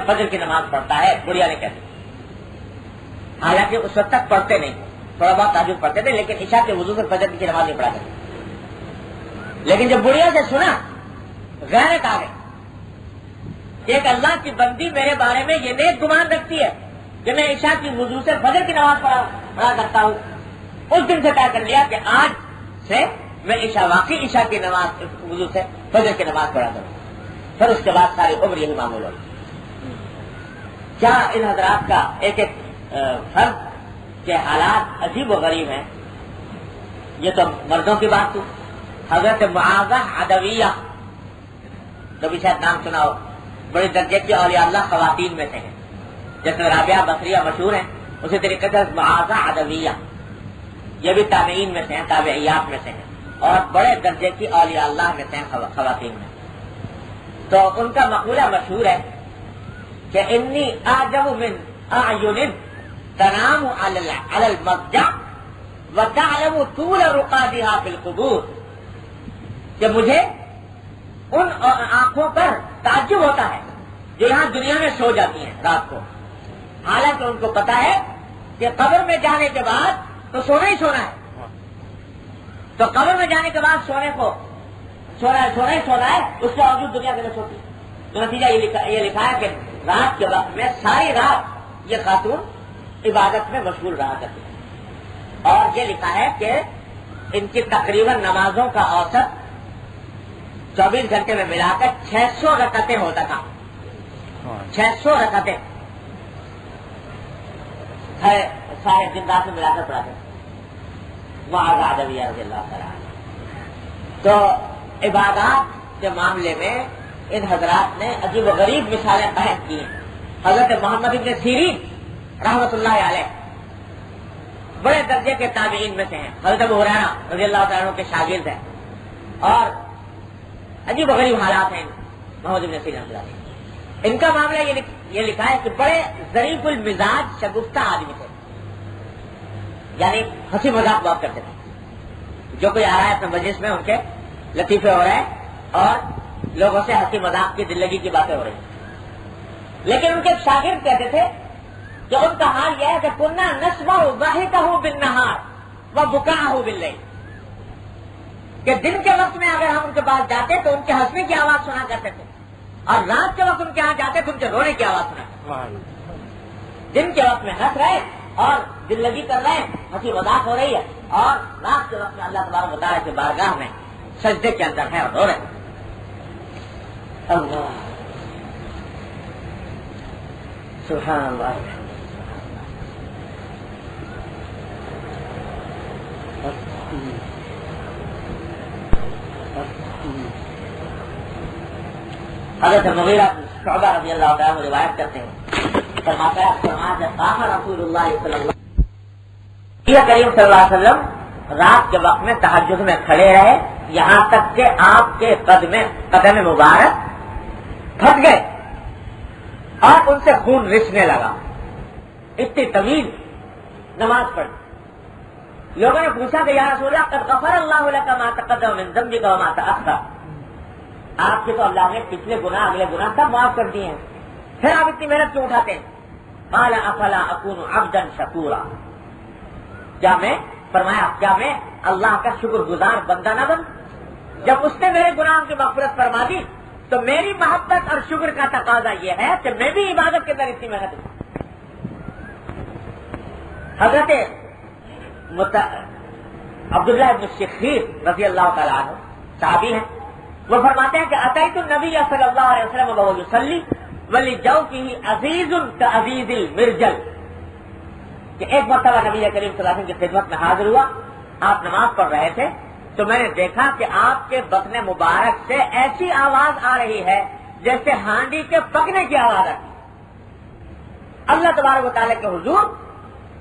فجر کی نماز پڑھتا ہے، بڑھیا نے کہہ دیا۔ حالانکہ اس وقت تک پڑھتے نہیں، تھوڑا بہت تہجد پڑھتے تھے، لیکن عشاء کے وضو سے فجر کی نماز نہیں پڑھا کرتے۔ لیکن جب بڑھیا سے سنا غیرت آ گئی، ایک اللہ کی بندی میرے بارے میں یہ نیک گمان رکھتی ہے کہ میں عشاء کی وضو سے فجر کی نماز پڑھا کرتا ہوں، اس دن سے طے کر لیا کہ آج سے میں واقعی عشاء کی نماز وضو سے فجر کی نماز پڑھا کروں۔ پھر اس کے بعد ساری عمر یہی معمول ہوگی۔ کیا ان حضرات کا ایک ایک فرد کے حالات عجیب و غریب ہیں۔ یہ تو مردوں کی بات تھی۔ حضرت معاذہ عدویہ، کبھی شاید نام سنا ہو، بڑے درجے کی اولیاء اللہ خواتین میں سے ہیں، جیسے رابعہ بصریہ مشہور ہیں، اسی طریقے سے معاذہ عدویہ یہ بھی تابعین میں سے ہیں، تابعیات میں سے ہیں، اور بڑے درجے کی اولیاء اللہ میں سے ہیں خواتین میں۔ تو ان کا مقولہ مشہور ہے کہ انی اعجب من اعین تنام علی المضجع وتعلم طول رقادها فی القبور، کہ مجھے ان آنکھوں پر تعجب ہوتا ہے جو یہاں دنیا میں سو جاتی ہیں رات کو، حالانکہ ان کو پتا ہے کہ قبر میں جانے کے بعد تو سونا ہی سونا ہے، تو قبر میں جانے کے بعد سونا ہی سونا ہے، اس کے باوجود دنیا کے لیے سوتی ہے۔ تو نتیجہ یہ لکھا ہے کہ رات کے وقت میں ساری رات یہ خاتون عبادت میں مشغول رہا کرتی ہے، اور یہ لکھا ہے کہ ان کی تقریباً نمازوں کا اوسط 24 گھنٹے میں ملا کر 600 رکعتیں ہوتا تھا، 600 رکعتیں سارے دن رات میں ملا کر پڑھاتے معاذہ عدویہ رضی اللہ تعالیٰ عنہ۔ تو عبادات کے معاملے میں ان حضرات نے عجیب و غریب مثالیں قائم کی ہیں۔ حضرت محمد ابن سیرین رحمۃ اللہ علیہ بڑے درجے کے تابعین میں سے ہیں، حضرت ابو ہریرہ رضی اللہ تعالیٰ عنہ کے شاگرد ہیں، اور عجیب و غریب حالات ہیں محمد ابن سیرین رحمۃ اللہ علیہ۔ ان کا معاملہ یہ لکھا ہے کہ بڑے ظریف المزاج شگفتہ آدمی تھے، یعنی ہنسی مذاق بہت کرتے تھے، جو کوئی آ رہا ہے اپنے مجلس میں ان کے لطیفے ہو رہے ہیں اور لوگوں سے ہنسی مذاق کی دللگی کی باتیں ہو رہی ہیں۔ لیکن ان کے شاگرد کہتے تھے کہ ان کا حال یہ ہے کہ کننا نسمع ضاحکہ بالنہار وبکاءہ باللیل، کہ دن کے وقت میں اگر ہم ان کے پاس جاتے تو ان کے ہنسنے کی آواز سنا کرتے تھے، اور رات کے وقت ان کے یہاں جاتے تو ان کے رونے کی آواز سنا کرتے تھے۔ دن کے وقت میں ہنس رہے اور دل لگی کر رہے ہیں، ہنسی مذاق ہو رہی ہے، اور رات کے وقت میں اللہ تبارک و تعالیٰ کی بارگاہ میں سجدے کے اندر ہے اور رو رہے ہیں۔ اللہ سبحان اللہ۔ حضرت مغیرہ شعبہ رضی اللہ تعالیٰ عنہ روایت کرتے ہیں، فرماتا ہے رسول اللہ صلی اللہ کریم صلی اللہ علیہ وسلم رات کے وقت میں تہجد میں کھڑے رہے، یہاں تک کہ آپ کے قدم مبارک پھٹ گئے اور ان سے خون رسنے لگا۔ اتنی طویل نماز پڑھی۔ لوگوں نے پوچھا کہ یا رسول اللہ قد غفر اللہ لک ما تقدم من ذنبک وما تأخر، آپ کے تو اللہ نے پچھلے گناہ اگلے گناہ سب معاف کر دیے ہیں، پھر آپ اتنی محنت کیوں اٹھاتے ہیں؟ قال افلا اکون عبدا شکورا، کیا میں اللہ کا شکر گزار بندہ نہ بن؟ جب اس نے میرے گناہوں کی مغفرت فرما دی تو میری محبت اور شکر کا تقاضا یہ ہے کہ میں بھی عبادت کے اندر اتنی محنت کروں۔ حضرت عبداللہ ابن شخیر رضی اللہ تعالیٰ عنہ صحابی ہیں، وہ فرماتے ہیں کہ اتیت النبی صلی اللہ علیہ وسلم وهو يصلي ولجوفه عزیز كعزیز المرجل، کہ ایک مرتبہ نبی کریم صلی اللہ علیہ وسلم کی خدمت میں حاضر ہوا، آپ نماز پڑھ رہے تھے تو میں نے دیکھا کہ آپ کے بطن مبارک سے ایسی آواز آ رہی ہے جیسے ہانڈی کے پکنے کی آواز آتی۔ اللہ تبارک و تعالیٰ کے حضور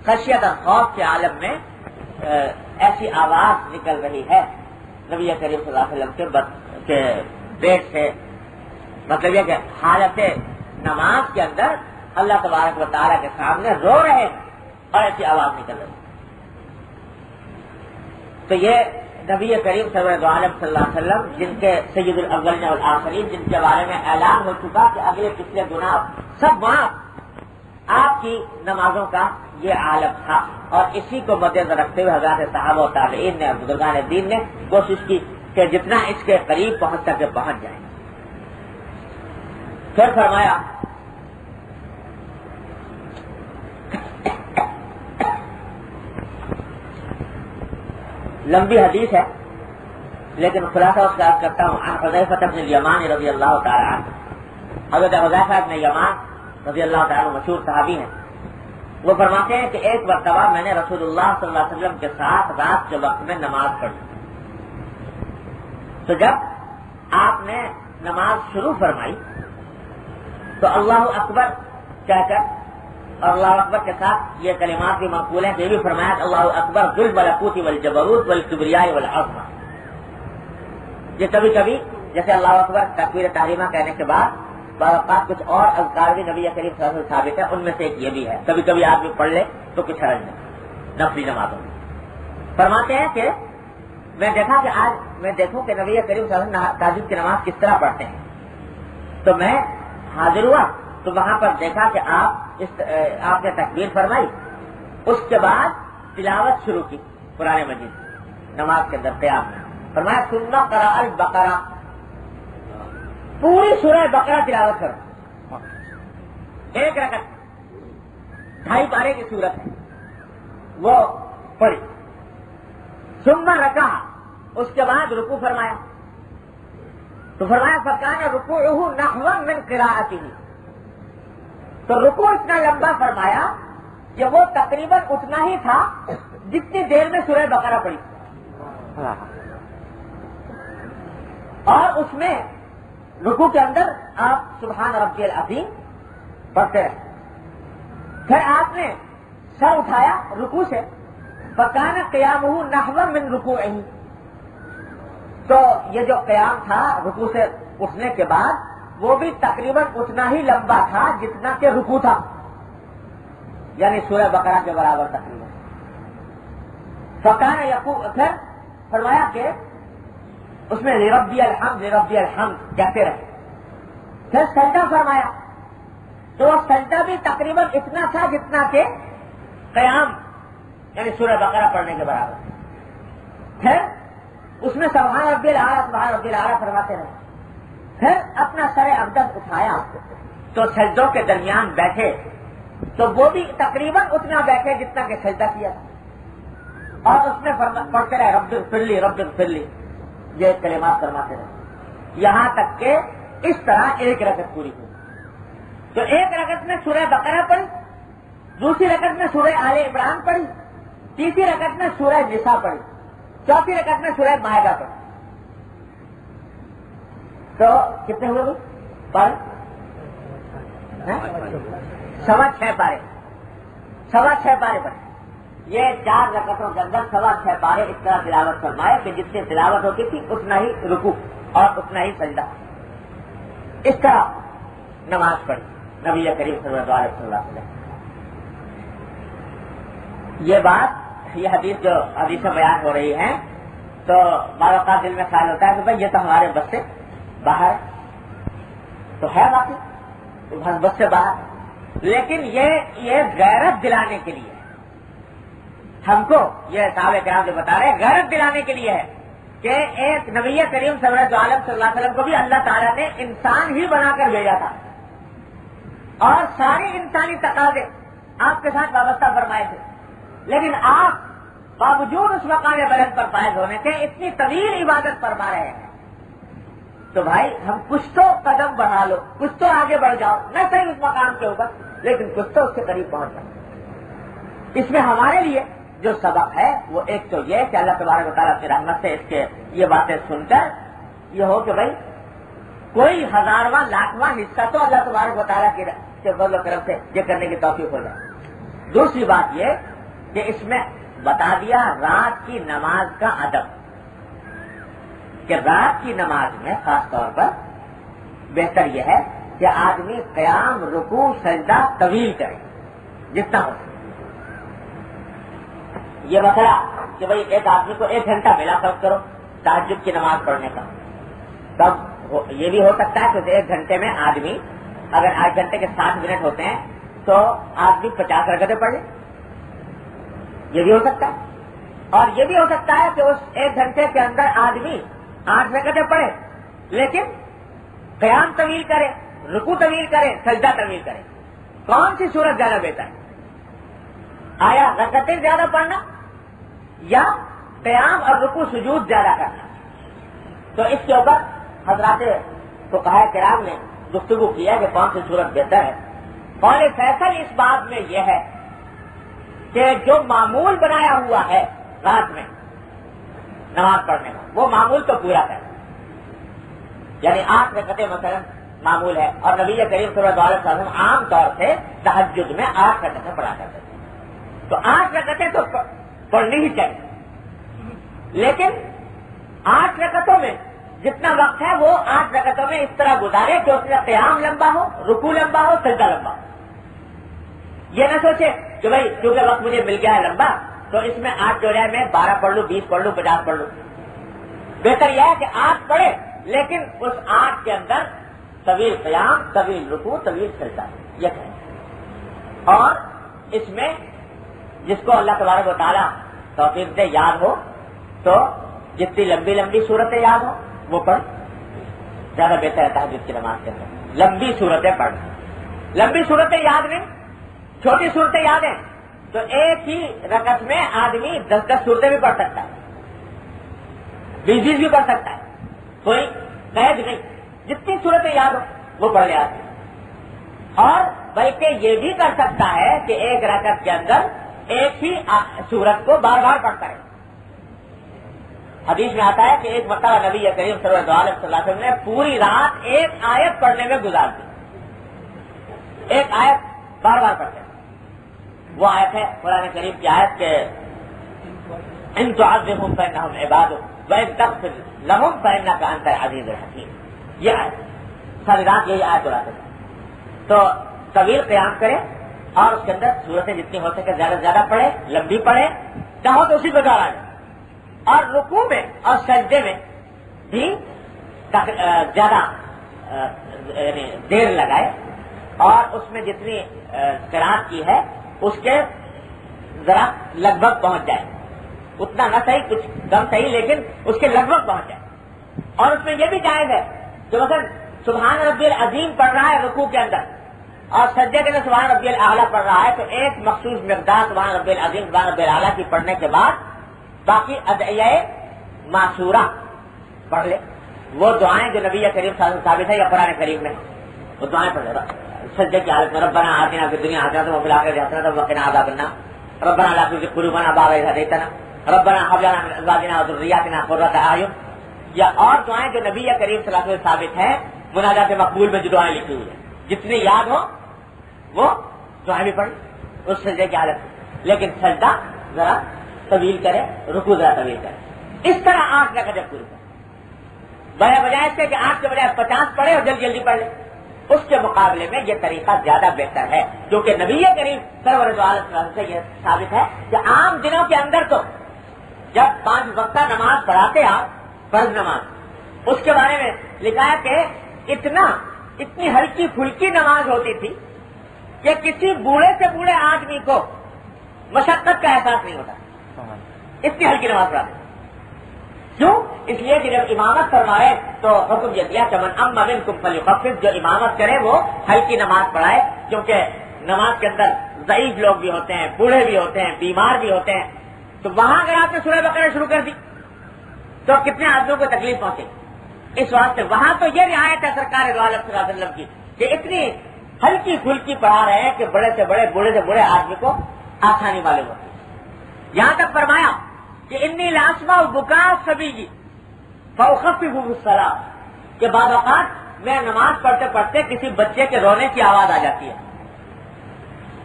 خشیت اور خوف کے عالم میں ایسی آواز نکل رہی ہے نبی کریم صلی اللہ علیہ وسلم کے پیٹ سے، مطلب یہ کہ حالت نماز کے اندر اللہ تبارک و تعالیٰ کے سامنے رو رہے ہیں اور ایسی آواز نکل رہی ہے۔ تو یہ نبی کریم صلی اللہ علیہ وسلم جن کے سید الاولین والآخرین، جن کے بارے میں اعلان ہو چکا کہ اگلے پچھلے گناہ سب معاف، آپ کی نمازوں کا یہ عالم تھا، اور اسی کو مد نظر رکھتے ہوئے حضرات صحابہ و تابعین نے، بزرگان دین نے کوشش کی کہ جتنا اس کے قریب پہنچ سکے پہنچ جائیں۔ پھر فرمایا لمبی حدیث ہے لیکن خلاصہ اس کا عرض کرتا ہوں۔ عن حذیفہ بن الیمان رضی اللہ تعالی عنہ، حضرت حذیفہ بن یمان رضی اللہ تعالی عنہ مشہور صحابی ہیں، وہ فرماتے ہیں کہ ایک مرتبہ میں نے رسول اللہ صلی اللہ علیہ وسلم کے ساتھ رات کے وقت میں نماز پڑھی، تو جب آپ نے نماز شروع فرمائی تو اللہ اکبر کہہ کر، اور اللہ اکبر کے ساتھ یہ کلمات بھی منقول ہیں، یہ بھی فرمایا کہ اللہ اکبر ذو الملکوت والجبروت والکبریاء والعظمہ۔ یہ کبھی کبھی جیسے اللہ اکبر تکبیر تحریمہ کہنے کے بعد بعض اوقات کچھ اور اذکار بھی نبی کریم صلی اللہ علیہ وسلم ثابت ہے، ان میں سے ایک یہ بھی ہے، کبھی کبھی آدمی پڑھ لے تو کچھ حرج نہیں نفلی نمازوں میں۔ فرماتے ہیں کہ میں دیکھا کہ آج میں دیکھوں کہ نبی کریم صلی اللہ علیہ وسلم تہجد کی نماز کس طرح پڑھتے ہیں، تو میں حاضر ہوا تو وہاں پر دیکھا کہ آپ نے تکبیر فرمائی، اس کے بعد تلاوت شروع کی قرآن مجید نماز کے اندر قیام میں، فرمایا ثم قرأ البقرہ، پوری سورہ بقرہ تلاوت کرو، ایک رکعت 2.5 پارے کی صورت ہے وہ پڑھی، ثم رکع، اس کے بعد رکوع فرمایا، تو فرمایا فکان رکوعہ نحوا من قراءتہ، تو رکوع اتنا لمبا فرمایا کہ وہ تقریباً اتنا ہی تھا جتنی دیر میں سورہ بقرہ پڑھی، اور اس میں رکوع کے اندر آپ سبحان ربی العظیم پڑھتے رہے، پھر آپ نے سر اٹھایا رکوع سے، فکان قیامہ نحوا من رکوعہ، تو یہ جو قیام تھا رکوع سے اٹھنے کے بعد وہ بھی تقریباً اتنا ہی لمبا تھا جتنا کہ رکوع تھا، یعنی سورہ بقرہ کے برابر تقریباً۔ فکان یقول، پھر فرمایا کہ اس میں ربی الحمد کہتے رہے، پھر سجدہ فرمایا تو وہ سجدہ بھی تقریباً اتنا تھا جتنا کہ قیام یعنی سورہ بقرہ پڑھنے کے برابر، پھر اس میں سبحان ربی الاعلیٰ فرماتے رہے، پھر اپنا سر اقدس اٹھایا تو سجدوں کے درمیان بیٹھے تو وہ بھی تقریباً اتنا بیٹھے جتنا کہ سجدہ کیا تھا، اور اس میں پڑھتے رہے رب اغفر لی، یہ کلمات فرماتے رہے، یہاں تک کہ اس طرح ایک رکعت پوری ہوئی۔ تو ایک رکعت میں سورہ بقرہ پڑھی، دوسری رکعت میں سورہ آل عمران پڑھی، تیسری رکعت میں سورہ نساء پڑھی، چوتھی رکعت میں سورہ مائدہ پڑھی، تو کتنے ہوئے بھی پر 6.25 پارے، 6.25 پارے پڑھے۔ یہ 4 رکعتوں کے اندر 6.25 پارے اس طرح تلاوت فرمائے کہ جتنی تلاوت ہوتی تھی اتنا ہی رکوع اور اتنا ہی سجدہ، اس طرح نماز پڑھی نبی کریم صلی اللہ علیہ وسلم۔ یہ بات، یہ حدیث جو حدیثیں بیان ہو رہی ہیں تو بعض اوقات دل میں خیال ہوتا ہے کہ بھائی یہ تو ہمارے بس سے باہر تو ہے واقعی بس سے باہر، لیکن یہ غیرت دلانے کے لیے ہم کو، یہ صحابہ کرام جو بتا رہے ہیں غیرت دلانے کے لیے ہے کہ ایک نبی کریم صلی اللہ علیہ وسلم کو بھی اللہ تعالیٰ نے انسان ہی بنا کر بھیجا تھا، اور ساری انسانی تقاضے آپ کے ساتھ وابستہ فرمائے تھے، لیکن آپ باوجود اس مقام بلند پر فائز ہونے کے اتنی طویل عبادت فرما رہے ہیں، تو بھائی ہم کچھ تو قدم بڑھا لو، کچھ تو آگے بڑھ جاؤ، نہ صحیح اس مقام کے اوپر لیکن کچھ تو اس کے قریب پہنچ جاؤ۔ اس میں ہمارے لیے جو سبق ہے وہ ایک تو یہ کہ اللہ تبارک و تعالیٰ کی رحمت سے اس کے یہ باتیں سن کر یہ ہو کہ بھائی کوئی ہزارواں لاکھواں حصہ تو اللہ تبارک و تعالیٰ کے فضل و کرم سے یہ کرنے کی توفیق ہو جائے۔ دوسری بات یہ کہ اس میں بتا دیا رات کی نماز کا ادب، کہ رات کی نماز میں خاص طور پر بہتر یہ ہے کہ آدمی قیام رکوع سجدہ طویل کرے جتنا ہو سکے۔ یہ مسئلہ کہ بھئی ایک آدمی کو 1 گھنٹہ ملا، فرض کرو تہجد کی نماز پڑھنے کا، تب یہ بھی ہو سکتا ہے کہ 1 گھنٹے میں آدمی اگر 8 گھنٹے کے 60 منٹ ہوتے ہیں تو آدمی 50 رکعتیں پڑھ لے، یہ بھی ہو سکتا ہے۔ اور یہ بھی ہو سکتا ہے کہ اس 1 گھنٹے کے اندر آدمی 8 رکعتیں پڑھے لیکن قیام طویل کرے، رکوع طویل کرے، سجدہ طویل کرے۔ کون سی صورت زیادہ بہتر ہے؟ آیا رکعتیں زیادہ پڑھنا یا قیام اور رکوع سجود زیادہ کرنا؟ تو اس کے اوپر حضرات فقہاء کرام نے گفتگو کیا کہ کون سی صورت بہتر ہے۔ قول فیصل اس بات میں یہ ہے کہ جو معمول بنایا ہوا ہے رات میں نماز پڑھنے کا وہ معمول تو پورا کرے، یعنی 8 رکعتیں مثلا معمول ہے، اور نبی کریم صلی اللہ علیہ وسلم عام طور سے تہجد میں 8 رکعتیں پڑھا کرتے تھے، تو 8 رکعتیں تو پڑھنی ہی چاہیے، لیکن 8 رکعتوں میں جتنا وقت ہے وہ 8 رکعتوں میں اس طرح گزارے کہ اس میں قیام لمبا ہو، رکوع لمبا ہو، سجدہ لمبا ہو۔ یہ نہ سوچے کہ بھائی کیونکہ وقت مجھے مل گیا ہے لمبا تو اس میں 8 جو ہے میں 12 پڑھ لوں، 20 پڑھ لوں، 50 پڑھ لوں۔ بہتر یہ ہے کہ 8 پڑھے لیکن اس 8 کے اندر طویل قیام، طویل رکوع، طویل سجدہ، یہ کہیں۔ اور اس میں جس کو اللہ تبارک و تعالیٰ توفیق دے یاد ہو تو جتنی لمبی لمبی صورتیں یاد ہو وہ پڑھ، زیادہ بہتر ہے تہجد کی نماز کے اندر لمبی صورتیں پڑھ۔ لمبی صورتیں یاد نہیں، چھوٹی صورتیں یاد ہیں تو ایک ہی رکعت میں آدمی 10 صورتیں بھی پڑھ سکتا ہے، 20 بھی پڑھ سکتا ہے، کوئی قید نہیں، جتنی صورتیں یاد ہو وہ پڑھ لے آدمی۔ اور بلکہ یہ بھی کر سکتا ہے کہ ایک رکعت کے اندر ایک ہی صورت کو بار بار پڑھتا ہے۔ حدیث میں آتا ہے کہ ایک مرتبہ نبی کریم صلی اللہ علیہ وسلم نے پوری رات ایک آیت پڑھنے میں گزار دی، ایک آیت بار بار پڑھتے ہیں۔ وہ آیت ہے قرآن کریم کی آیت کہ ان تعذبهم فإنهم عبادك وإن تغفر لهم فإنك أنت العزيز الحكيم۔ یہ آیت ساری رات یہی آیت پڑھاتے ہیں۔ تو طویل قیام کرے اور اس کے اندر صورتیں جتنی ہو سکے زیادہ سے زیادہ پڑھے، لمبی پڑھے، چاہو تو اسی کو دوہرا لے، اور رکوع میں اور سجدے میں بھی زیادہ یعنی دیر لگائے، اور اس میں جتنی قرات کی ہے اس کے ذرا لگ بھگ پہنچ جائے، اتنا نہ صحیح کچھ کم صحیح لیکن اس کے لگ بھگ پہنچ جائے۔ اور اس میں یہ بھی جائز ہے کہ مثلا سبحان ربی العظیم پڑھ رہا ہے رکوع کے اندر اور سجدے کے اندر سبحان ربی الاعلیٰ پڑھ رہا ہے تو ایک مخصوص مقدار سبحان ربی العظیم سبحان ربی الاعلیٰ کی پڑھنے کے بعد باقی ادعیہ معصورہ پڑھ لے، وہ دعائیں جو نبی کریم صلی اللہ علیہ وسلم ثابت ہے یا قرآن کریم میں وہ دعائیں پڑھ لے سجدے کی حالت میں۔ ربنا آتنا فی الدنیا حسنۃ وفی الآخرۃ حسنۃ وقنا عذاب النار، ربنا لا تزغ قلوبنا بعد إذ هديتنا، ربنا هب لنا من ازواجنا وذرياتنا قرۃ اعین، یا اور دعائیں جو نبی کریم صلی اللہ علیہ وسلم ثابت ہیں مناجات مقبول میں جو دعائیں لکھی ہوئی ہیں، جتنی یاد ہو وہ دعائیں بھی پڑھ اس سجدے کی حالت میں، لیکن سجدہ ذرا طویل کرے، رکوع ذرا طویل کرے، اس طرح 8 رکعتیں پوری کرے، بجائے اس کے کہ 8 کے بجائے 50 پڑھے اور جلدی جلدی پڑھ لے۔ اس کے مقابلے میں یہ طریقہ زیادہ بہتر ہے، کیونکہ نبی کریم سرور دو عالم سے یہ ثابت ہے کہ عام دنوں کے اندر تو جب 5 وقتہ نماز پڑھاتے آپ فرض نماز، اس کے بارے میں لکھا ہے کہ اتنی ہلکی پھلکی نماز ہوتی تھی کہ کسی بوڑھے سے بوڑھے آدمی کو مشقت کا احساس نہیں ہوتا، اتنی ہلکی نماز پڑھاتے۔ کیوں؟ اس لیے کہ جب امامت فرمائے تو حکم یہ دیا کہ من اما منکم فلیخفف، جو امامت کرے وہ ہلکی نماز پڑھائے، کیونکہ نماز کے اندر ضعیف لوگ بھی ہوتے ہیں، بوڑھے بھی ہوتے ہیں، بیمار بھی ہوتے ہیں، تو وہاں اگر آپ نے سورہ بقرہ شروع کر دی تو کتنے آدمیوں کو تکلیف پہنچے. اس واسطے وہاں تو یہ رعایت ہے سرکار دو عالم صلی اللہ علیہ وسلم کی کہ اتنی ہلکی پھلکی پڑھا رہے ہیں کہ بڑے سے بڑے آدمی کو آسانی والے ہوتے. یہاں تک فرمایا کہ انی لاسما بکا سبھی فاخفف الصلاۃ کہ بعض اوقات میں نماز پڑھتے پڑھتے کسی بچے کے رونے کی آواز آ جاتی ہے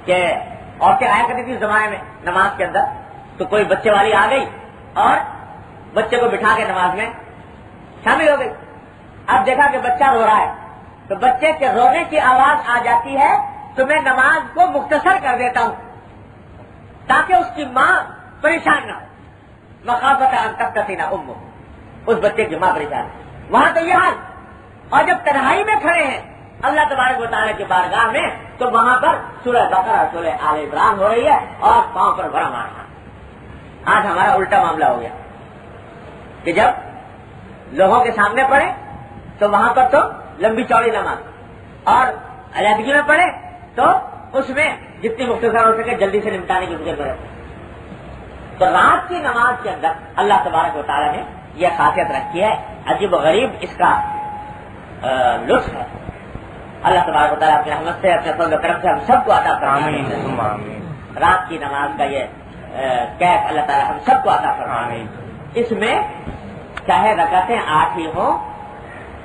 کہ عورتیں آیا کرتی تھی اس زمانے میں نماز کے اندر, تو کوئی بچے والی آ گئی اور بچے کو بٹھا کے نماز میں شامل ہو گئی. اب دیکھا کہ بچہ رو رہا ہے تو بچے کے رونے کی آواز آ جاتی ہے تو میں نماز کو مختصر کر دیتا ہوں تاکہ اس کی ماں پریشان نہ ہو. مخافت ان تفتن امہ, اس بچے کی ماں پریشان ہے. وہاں تو یہ حال. اور جب تنہائی میں کھڑے ہیں اللہ تبارک و تعالیٰ کی بارگاہ میں تو وہاں پر سورہ بقرہ سورہ آل عمران ہو رہی ہے اور پاؤں پر بڑا مارنا. آج ہمارا الٹا معاملہ ہو گیا کہ جب لوگوں کے سامنے پڑھے تو وہاں پر تو لمبی چوڑی نماز, اور علیحدگی میں پڑھے تو اس میں جتنی مختصر ہو سکے جلدی سے نمٹانے کی فکر کرے. تو رات کی نماز کے اندر اللہ تبارک و تعالیٰ نے یہ خاصیت رکھی ہے, عجیب و غریب اس کا لطف ہے. اللہ تبارک و تعالیٰ اپنی رحمت سے اپنے فضل و کرم سے ہم سب کو عطا فرمائے. رات کی نماز کا یہ کیف اللہ تعالیٰ ہم سب کو عطا فرمائے. اس میں چاہے رکعتیں 8 ہی ہوں,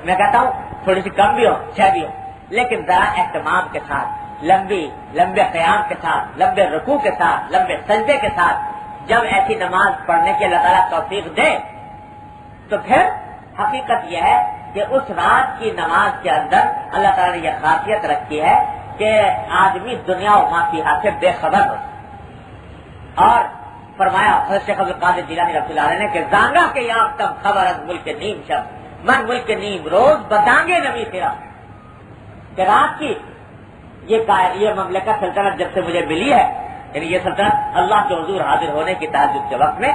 میں کہتا ہوں تھوڑی سی کم بھی ہو 6 بھی ہو, لیکن ذرا اہتمام کے ساتھ لمبے قیام کے ساتھ, لمبے رکوع کے ساتھ, لمبے سجدے کے ساتھ جب ایسی نماز پڑھنے کی اللہ تعالیٰ توفیق دے تو پھر حقیقت یہ ہے کہ اس رات کی نماز کے اندر اللہ تعالیٰ نے یہ خاصیت رکھی ہے کہ آدمی دنیا و ما فیہا سے بے خبر ہو. اور فرمایا حضرت شیخ عبدالقادر جیلانی رحمۃ اللہ علیہ نے کہ زانگا کے یافتم خبر از ملک نیم شب من ملک نیم روز بدانگے نبی تیرا, کہ رات کی یہ مملکت سلطنت جب سے مجھے ملی ہے, یعنی یہ سلطنت اللہ کے حضور حاضر ہونے کی تہجد کے وقت میں,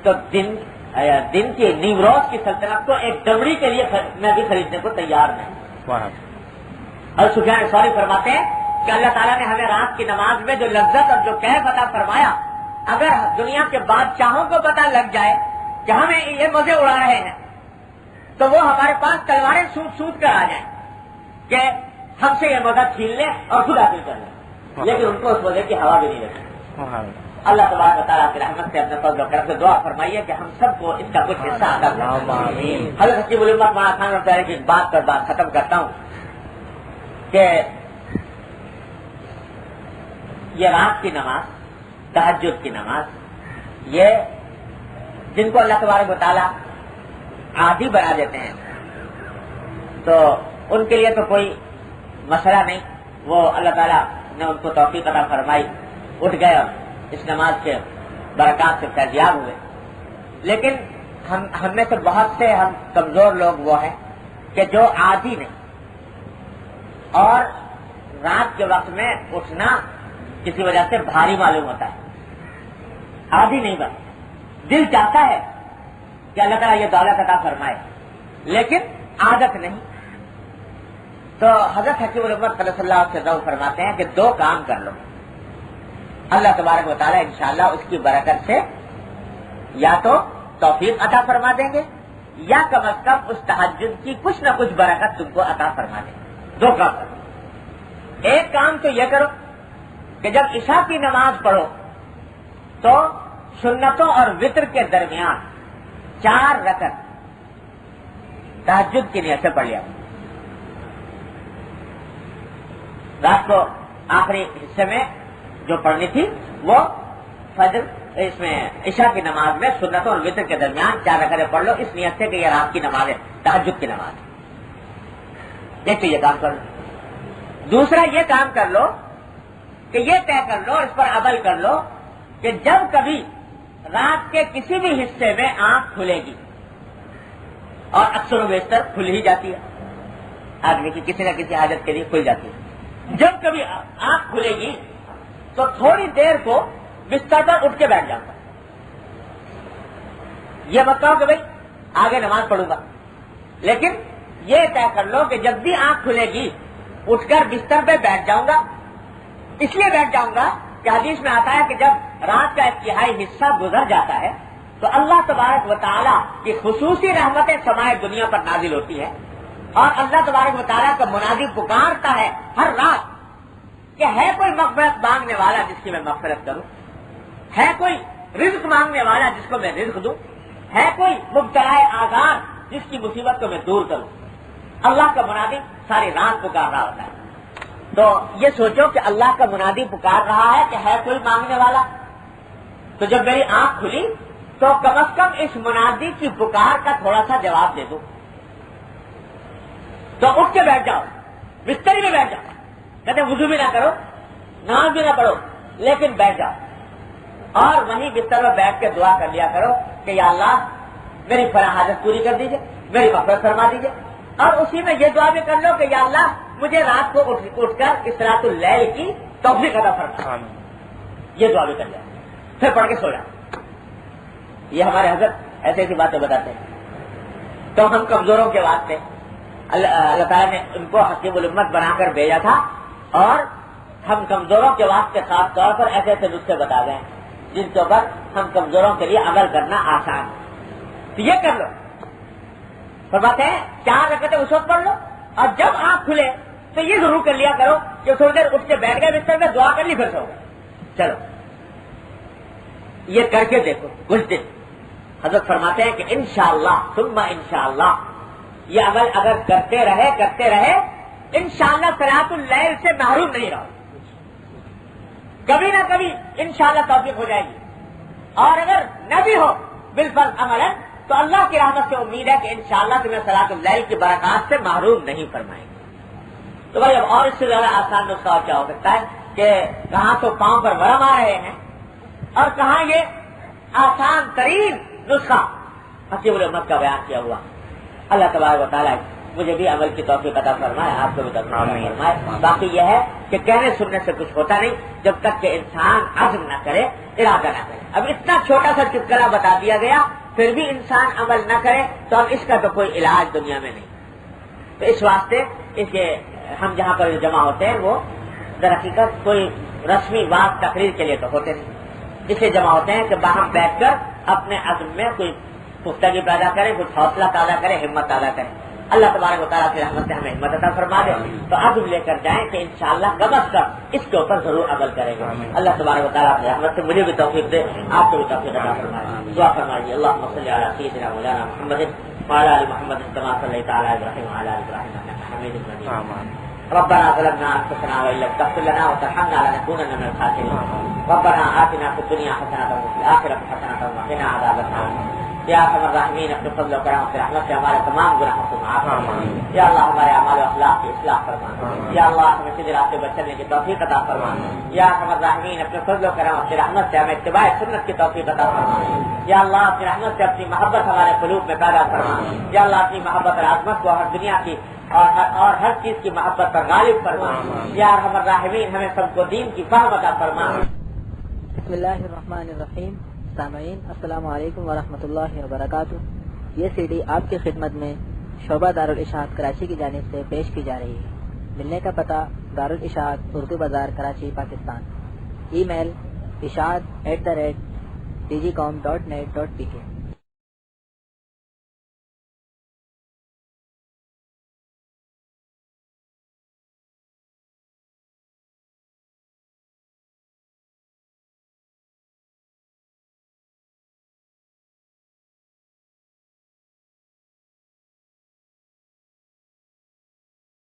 تو دن کی نیم روز کی سلطنت کو ایک ڈمڑی کے لیے میں بھی خریدنے کو تیار نہیں. اور سفیان ثوری فرماتے ہیں کہ اللہ تعالیٰ نے ہمیں رات کی نماز میں جو لذت اور جو کیف عطا فرمایا, اگر دنیا کے بادشاہوں کو پتہ لگ جائے کہ ہمیں یہ مزے اڑا رہے ہیں تو وہ ہمارے پاس تلواریں سوٹ کر آ جائیں کہ ہم سے یہ مزہ چھین لیں اور خود حاصل کر لیں, لیکن ان کو اس مزے کی ہوا بھی نہیں لگتی. اللہ تبارک و تعالیٰ کی رحمت سے اپنے فضل و کرم سے دعا فرمائیے کہ ہم سب کو اس کا کچھ حصہ عطا فرمائے. حضرت حکیم الامت مولانا خان رحمۃ اللہ کی ایک بات پر بات ختم کرتا ہوں کہ یہ رات کی نماز, تہجد کی نماز, یہ جن کو اللہ تبارک و تعالیٰ عادی بنا دیتے ہیں تو ان کے لیے تو کوئی مسئلہ نہیں, وہ اللہ تعالیٰ نے ان کو توفیق عطا فرمائی, اٹھ گئے اور اس نماز کے برکات سے فیضیاب ہوئے. لیکن ہم میں سے بہت سے ہم کمزور لوگ وہ ہیں کہ جو عادی نہیں, اور رات کے وقت میں اٹھنا کسی وجہ سے بھاری معلوم ہوتا ہے, عادی نہیں بن, دل چاہتا ہے کہ اللہ تعالیٰ یہ دولت عطا فرمائے لیکن عادت نہیں. تو حضرت حکیم الامت صلی اللہ علیہ وسلم فرماتے ہیں کہ 2 کام کر لو, اللہ تبارک و تعالیٰ انشاءاللہ اس کی برکت سے یا تو توفیق عطا فرما دیں گے یا کم از کم اس تہجد کی کچھ نہ کچھ برکت تم کو عطا فرما دیں گے. 2 کام کرو. ایک کام تو یہ کرو کہ جب عشاء کی نماز پڑھو تو سنتوں اور وتر کے درمیان 4 رکعت تہجد کی نیت سے پڑھ لیا. رات کو آخری حصے میں جو پڑھنی تھی وہ فجر اس میں عشاء کی نماز میں سنتوں اور وتر کے درمیان 4 رکعتیں پڑھ لو اس نیت سے کہ یہ رات کی نماز ہے, تہجد کی نماز ہے. ایک تو یہ کام کر لو. دوسرا یہ کام کر لو کہ یہ طے کر لو, اس پر عمل کر لو کہ جب کبھی رات کے کسی بھی حصے میں آنکھ کھلے گی, اور اکثر و بیشتر کھل ہی جاتی ہے, آدمی کی کسی نہ کسی حاجت کے لیے کھل جاتی ہے, جب کبھی آنکھ کھلے گی تو تھوڑی دیر کو بستر پر اٹھ کے بیٹھ جاؤں گا. یہ مت کہو کہ بھائی آگے نماز پڑھوں گا, لیکن یہ طے کر لو کہ جب بھی آنکھ کھلے گی اٹھ کر بستر پہ بیٹھ جاؤں گا. اس لیے بیٹھ جاؤں گا کہ حدیث میں آتا ہے کہ جب رات کا ایک تہائی حصہ گزر جاتا ہے تو اللہ تبارک و تعالیٰ کی خصوصی رحمتیں سمائے دنیا پر نازل ہوتی ہے، اور اللہ تبارک و تعالیٰ کا منادی پکارتا ہے ہر رات کہ ہے کوئی مغفرت مانگنے والا جس کی میں مغفرت کروں، ہے کوئی رزق مانگنے والا جس کو میں رزق دوں، ہے کوئی مبتلا آزار جس کی مصیبت کو میں دور کروں۔ اللہ کا منادی ساری رات پکار رہا ہوتا ہے۔ تو یہ سوچو کہ اللہ کا منادی پکار رہا ہے کہ ہے کوئی مانگنے والا، تو جب میری آنکھ کھلی تو کم از کم اس منادی کی پکار کا تھوڑا سا جواب دے دوں۔ تو اٹھ کے بیٹھ جاؤ، بستر میں بیٹھ جاؤ، کہتے وضو بھی نہ کرو، نماز بھی نہ پڑھو، لیکن بیٹھ جاؤ اور وہیں بستر میں بیٹھ کے دعا کر لیا کرو کہ یا اللہ میری فلاں حاجت پوری کر دیجیے، میری مغفرت فرما دیجیے، اور اسی میں یہ دعا بھی کر لو کہ یا اللہ مجھے رات کو اٹھ کر اسراۃ اللیل کی توفیق عطا فرما، یہ دعا بھی کر لیا، پھر پڑھ کے سو جاؤ۔ یہ ہمارے حضرت ایسی ایسی باتیں بتاتے ہیں۔ تو ہم کمزوروں کے واسطے اللہ تعالیٰ نے ان کو حکیم الامت بنا کر بھیجا تھا، اور ہم کمزوروں کے واسطے خاص طور پر ایسے ایسے نسخے بتا گئے ہیں جن کے اوپر ہم کمزوروں کے لیے عمل کرنا آسان ہے۔ تو یہ کر لو، فرماتے ہیں 4 رکعتیں اس وقت پڑھ لو، اور جب آنکھ کھلے تو یہ ضرور کر لیا کرو کہ تھوڑی دیر اٹھ کے بیٹھ گئے بستر میں، دعا کر لی، پھر سو گئے۔ چلو یہ کر کے دیکھو کچھ دن۔ حضرت فرماتے ہیں کہ انشاءاللہ ثم انشاءاللہ یہ عمل اگر کرتے رہے انشاءاللہ صلاۃ اللیل سے محروم نہیں رہو، کبھی نہ کبھی انشاءاللہ توفیق ہو جائے گی، اور اگر نہ بھی ہو بالفرض عملاً تو اللہ کی رحمت سے امید ہے کہ انشاءاللہ تمہیں صلاۃ اللیل کی برکات سے محروم نہیں فرمائیں گے۔ تو بھائی اب اور اس سے زیادہ آسان نسخہ اور کیا ہو سکتا ہے کہ کہاں تو پاؤں پر ورم آ رہے ہیں اور کہاں یہ آسان ترین نسخہ حکیم الامت کا بیان کیا ہوا۔ اللہ تبارک و تعالیٰ مجھے بھی عمل کی توفیق عطا فرمائے، آپ کو بھی توفیق عطا فرمائے۔ باقی یہ ہے کہ کہنے سننے سے کچھ ہوتا نہیں جب تک کہ انسان عزم نہ کرے، ارادہ نہ کرے۔ اب اتنا چھوٹا سا چٹکلا بتا دیا گیا، پھر بھی انسان عمل نہ کرے تو اب اس کا تو کوئی علاج دنیا میں نہیں۔ تو اس واسطے اس کے ہم جہاں پر جمع ہوتے ہیں وہ در حقیقت کوئی رسمی بات تقریر کے لیے تو ہوتے نہیں، اس لیے جمع ہوتے ہیں کہ باہم بیٹھ کر اپنے عزم میں کوئی پختگی پیدا کریں، کچھ حوصلہ پیدا کریں، ہمت پیدا کریں۔ اللہ تبارک و تعالیٰ کی رحمت سے ہمیں ہمت عطا فرما دے تو عزم لے کر جائیں کہ انشاءاللہ کم از کم اس کے اوپر ضرور عمل کریں گے۔ اللہ تبارک و تعالیٰ کی رحمت سے مجھے بھی توفیق دے، آپ کو بھی توفیق عطا فرمائے۔ دعا فرمائیے اللہم صلی علی سیدنا مولانا محمد وعلی آل محمد کما صلیت علی ابراہیم وعلی آل ابراہیم انک حمید مجید۔ ربنا ظلمنا انفسنا وان لم تغفر لنا وترحمنا لنكونن من الخاسرين ربنا آتنا في الدنيا حسنة وفي الآخرة حسنة وقنا عذاب النار۔ یا ارحم الراحمین اپنے فضل و کرم سے رحمت سے ہمارے تمام گناہوں کو معاف فرما۔ یا اللہ ہمارے اعمال و اخلاق کی اصلاح فرما۔ یا اللہ ہمیں سیدھے راستے پر چلنے کی توفیق عطا فرما۔ یا ارحم الراحمین اپنے فضل و کرم سے رحمت سے ہمیں اتباع سنت کی توفیق عطا فرما۔ یا اللہ اپنی رحمت سے اپنی محبت ہمارے قلوب میں پیدا فرما۔ یا اللہ اپنی محبت اور عظمت کو ہر دنیا کی اور ہر چیز کی محبت پر غالب فرما۔ یا ارحم الراحمین ہمیں سب کو دین کی فہم عطا فرما۔ بسم اللہ الرحمن الرحیم۔ سامعین السلام علیکم ورحمۃ اللہ وبرکاتہ۔ یہ سی ڈی آپ کی خدمت میں شعبہ دارالاشاعت کراچی کی جانب سے پیش کی جا رہی ہے۔ ملنے کا پتہ دارالاشاعت اردو بازار کراچی پاکستان۔ ای میل اشاعت@dgcom.net.pk